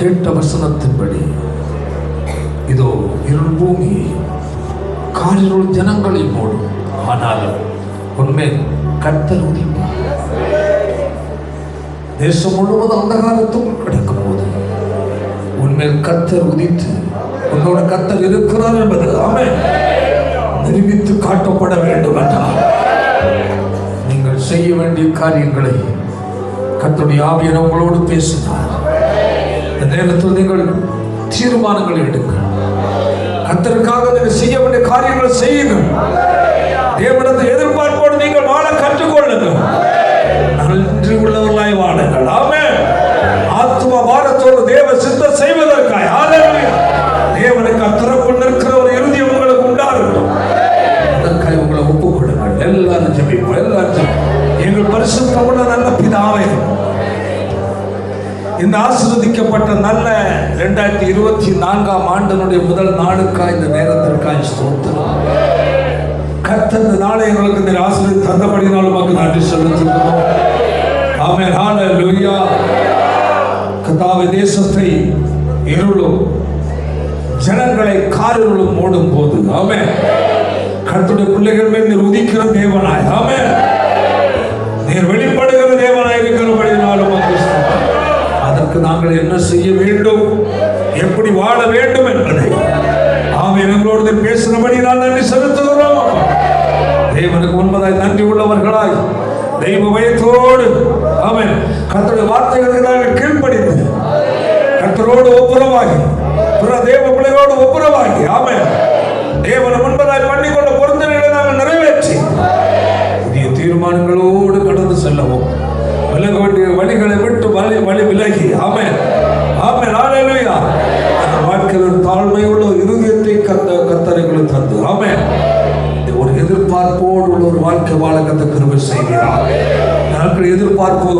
கேட்ட வசனத்தின்படி இதோ இருள் பூமியை காரிருள் ஜனங்களை மூடும், ஆனாலும் உண்மையில் கர்த்தர் உதிப்பார். தேசம் முழுவதும் அந்தகாரத்துக்குள் கிடக்கும் போது உண்மையில் கர்த்தர் உதித்து உன்னோட கர்த்தர் இருக்கிறார் என்பது ஆமென் நிரூபித்து காட்டப்பட வேண்டும் என்றால் நீங்கள் செய்ய வேண்டிய காரியங்களை கர்த்தருடைய ஆவியானவர் உங்களோடு பேசினார். இந்த நேரத்தில் நீங்கள் தீர்மானங்களை எடுங்கள். கர்த்தருக்காக நீங்கள் செய்ய வேண்டிய காரியங்களை செய்யுங்கள். தேவனது எதிர்பார்ப்போடு நீங்கள் வாழ கற்றுக்கொள்ளுங்கள். நன்றி உள்ளவர்களாய் வாழுங்கள். ஆமென். ஆத்தும பாரத்தோடு தேவ சித்தம் செய்வதற்காய் தேவனுக்கு அத்திறப்பு நிற்கிற ஒரு இறுதி உங்களுக்கு உண்டாகட்டும். அதற்காக உங்களை ஒப்புக் கொடுங்கள். எல்லாரும் ஜெபிப்போம். எல்லாரும் எங்கள் பரிசுத்தமுள்ள நல்ல பிதாவே, இந்த ஆசீர்வதிக்கப்பட்ட நல்ல 2024ஆம் ஆண்டினுடைய முதல் நாளுக்காய் இந்த நேரத்திற்காய் ஸ்தோத்திரம். கர்த்தர் இந்த நாளை எங்களுக்கு இந்த ஆசீர்வாதம் தந்தபடினால் உமக்கு நன்றி செலுத்துகிறோம். ஆமென். ஹல்லேலூயா. கர்த்தாவே, தேசத்தை இருளும் ஜனங்களை காரிருளும் மூடும் போது ஆமென் கர்த்தருடைய பிள்ளைகள் மேல் நீர் உதிக்கிற தேவனாய் ஆமென் நீர் வெளிப்படுகிற தேவனாய் இருக்கிறபடினால் உமக்கு ஸ்தோத்திரம். அதற்கு நாங்கள் என்ன செய்ய வேண்டும், எப்படி வாழ வேண்டும் என்பதை ஆமென் எங்களோடு பேசினபடி நான் நன்றி செலுத்துகிறோம். தேவனுக்கு முன்பதாய் நன்றி உள்ளவர்களாய் தெய்வ பயத்தோடு ஆமென் கர்த்தருடைய வார்த்தைகளுக்கு நாங்கள் கீழ்ப்படிந்து கர்த்தரோடு ஒப்புரவாகி பிற தேவ பிள்ளைகளோடு ஒப்புரவாகி ஆமென் தேவனை முன்பதாய் பண்ணிக்கொண்ட பொருத்தனைகளை நாங்கள் நிறைவேற்றி புதிய தீர்மானங்களோடு கடந்து செல்லவும் விலக வேண்டிய வழிகளை விட்டு வழி விலகி ஆமென் ஆமென் ஹல்லேலூயா வாழ்க்கையில் தாழ்மை உள்ள இருதயத்தை கர்த்தருக்கு தந்து ஆமென் ஒரு எதிர்பார்ப்போடு உள்ள ஒரு வாழ்க்கை வாழ கத்த கிருபை செய்கிறார். நாங்கள் எதிர்பார்ப்பு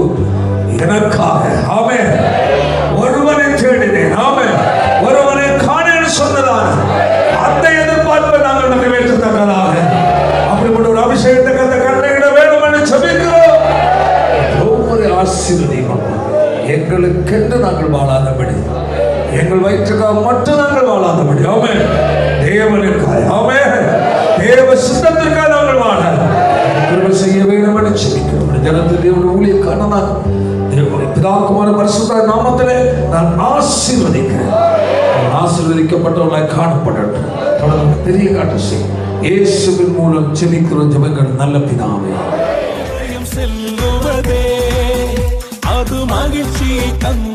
எனக்காக ஆமென் ஒருவனை தேடினேன் ஆமென் ஒருவனை காணேன் சொன்னதான அந்த எதிர்பார்ப்பை நாங்கள் நிறைவேற்றத்தக்கதாக அப்படிப்பட்ட ஒரு அபிஷேகத்தை கத்த கண்ணையிட வேண்டும் என்று ஜெபிக்கிறோம். ஒவ்வொரு ஆசீர்வாதம் எங்களுக்கென்று நாங்கள் வாழாதபடி எங்கள் வயிற்றுக்காக மட்டும் நாங்கள் வாழாதபடி ஆமென் தேவனுக்காக ஆமென் தேவ சித்தத்திற்காக நாங்கள் வாழ கிருபை செய்ய வேண்டும் என்று ஜெபிக்கிறோம். ஜனத்தில் தேவனுடைய ஊழியக்கான நான் தேவனுடைய பிதாகுமார பரிசுத்த நாமத்திலே நான் ஆசீர்வதிக்கிறேன். ஆசீர்வதிக்கப்பட்டவர்களாய் காணப்படட்டும். தொடர்ந்து பெரிய காட்ட செய்யும் இயேசுவின் மூலம் ஜெபிக்கிறோம் ஜெபங்கள் நல்ல பிதாவே. செல்லுவதே அது மகிழ்ச்சியை தந்து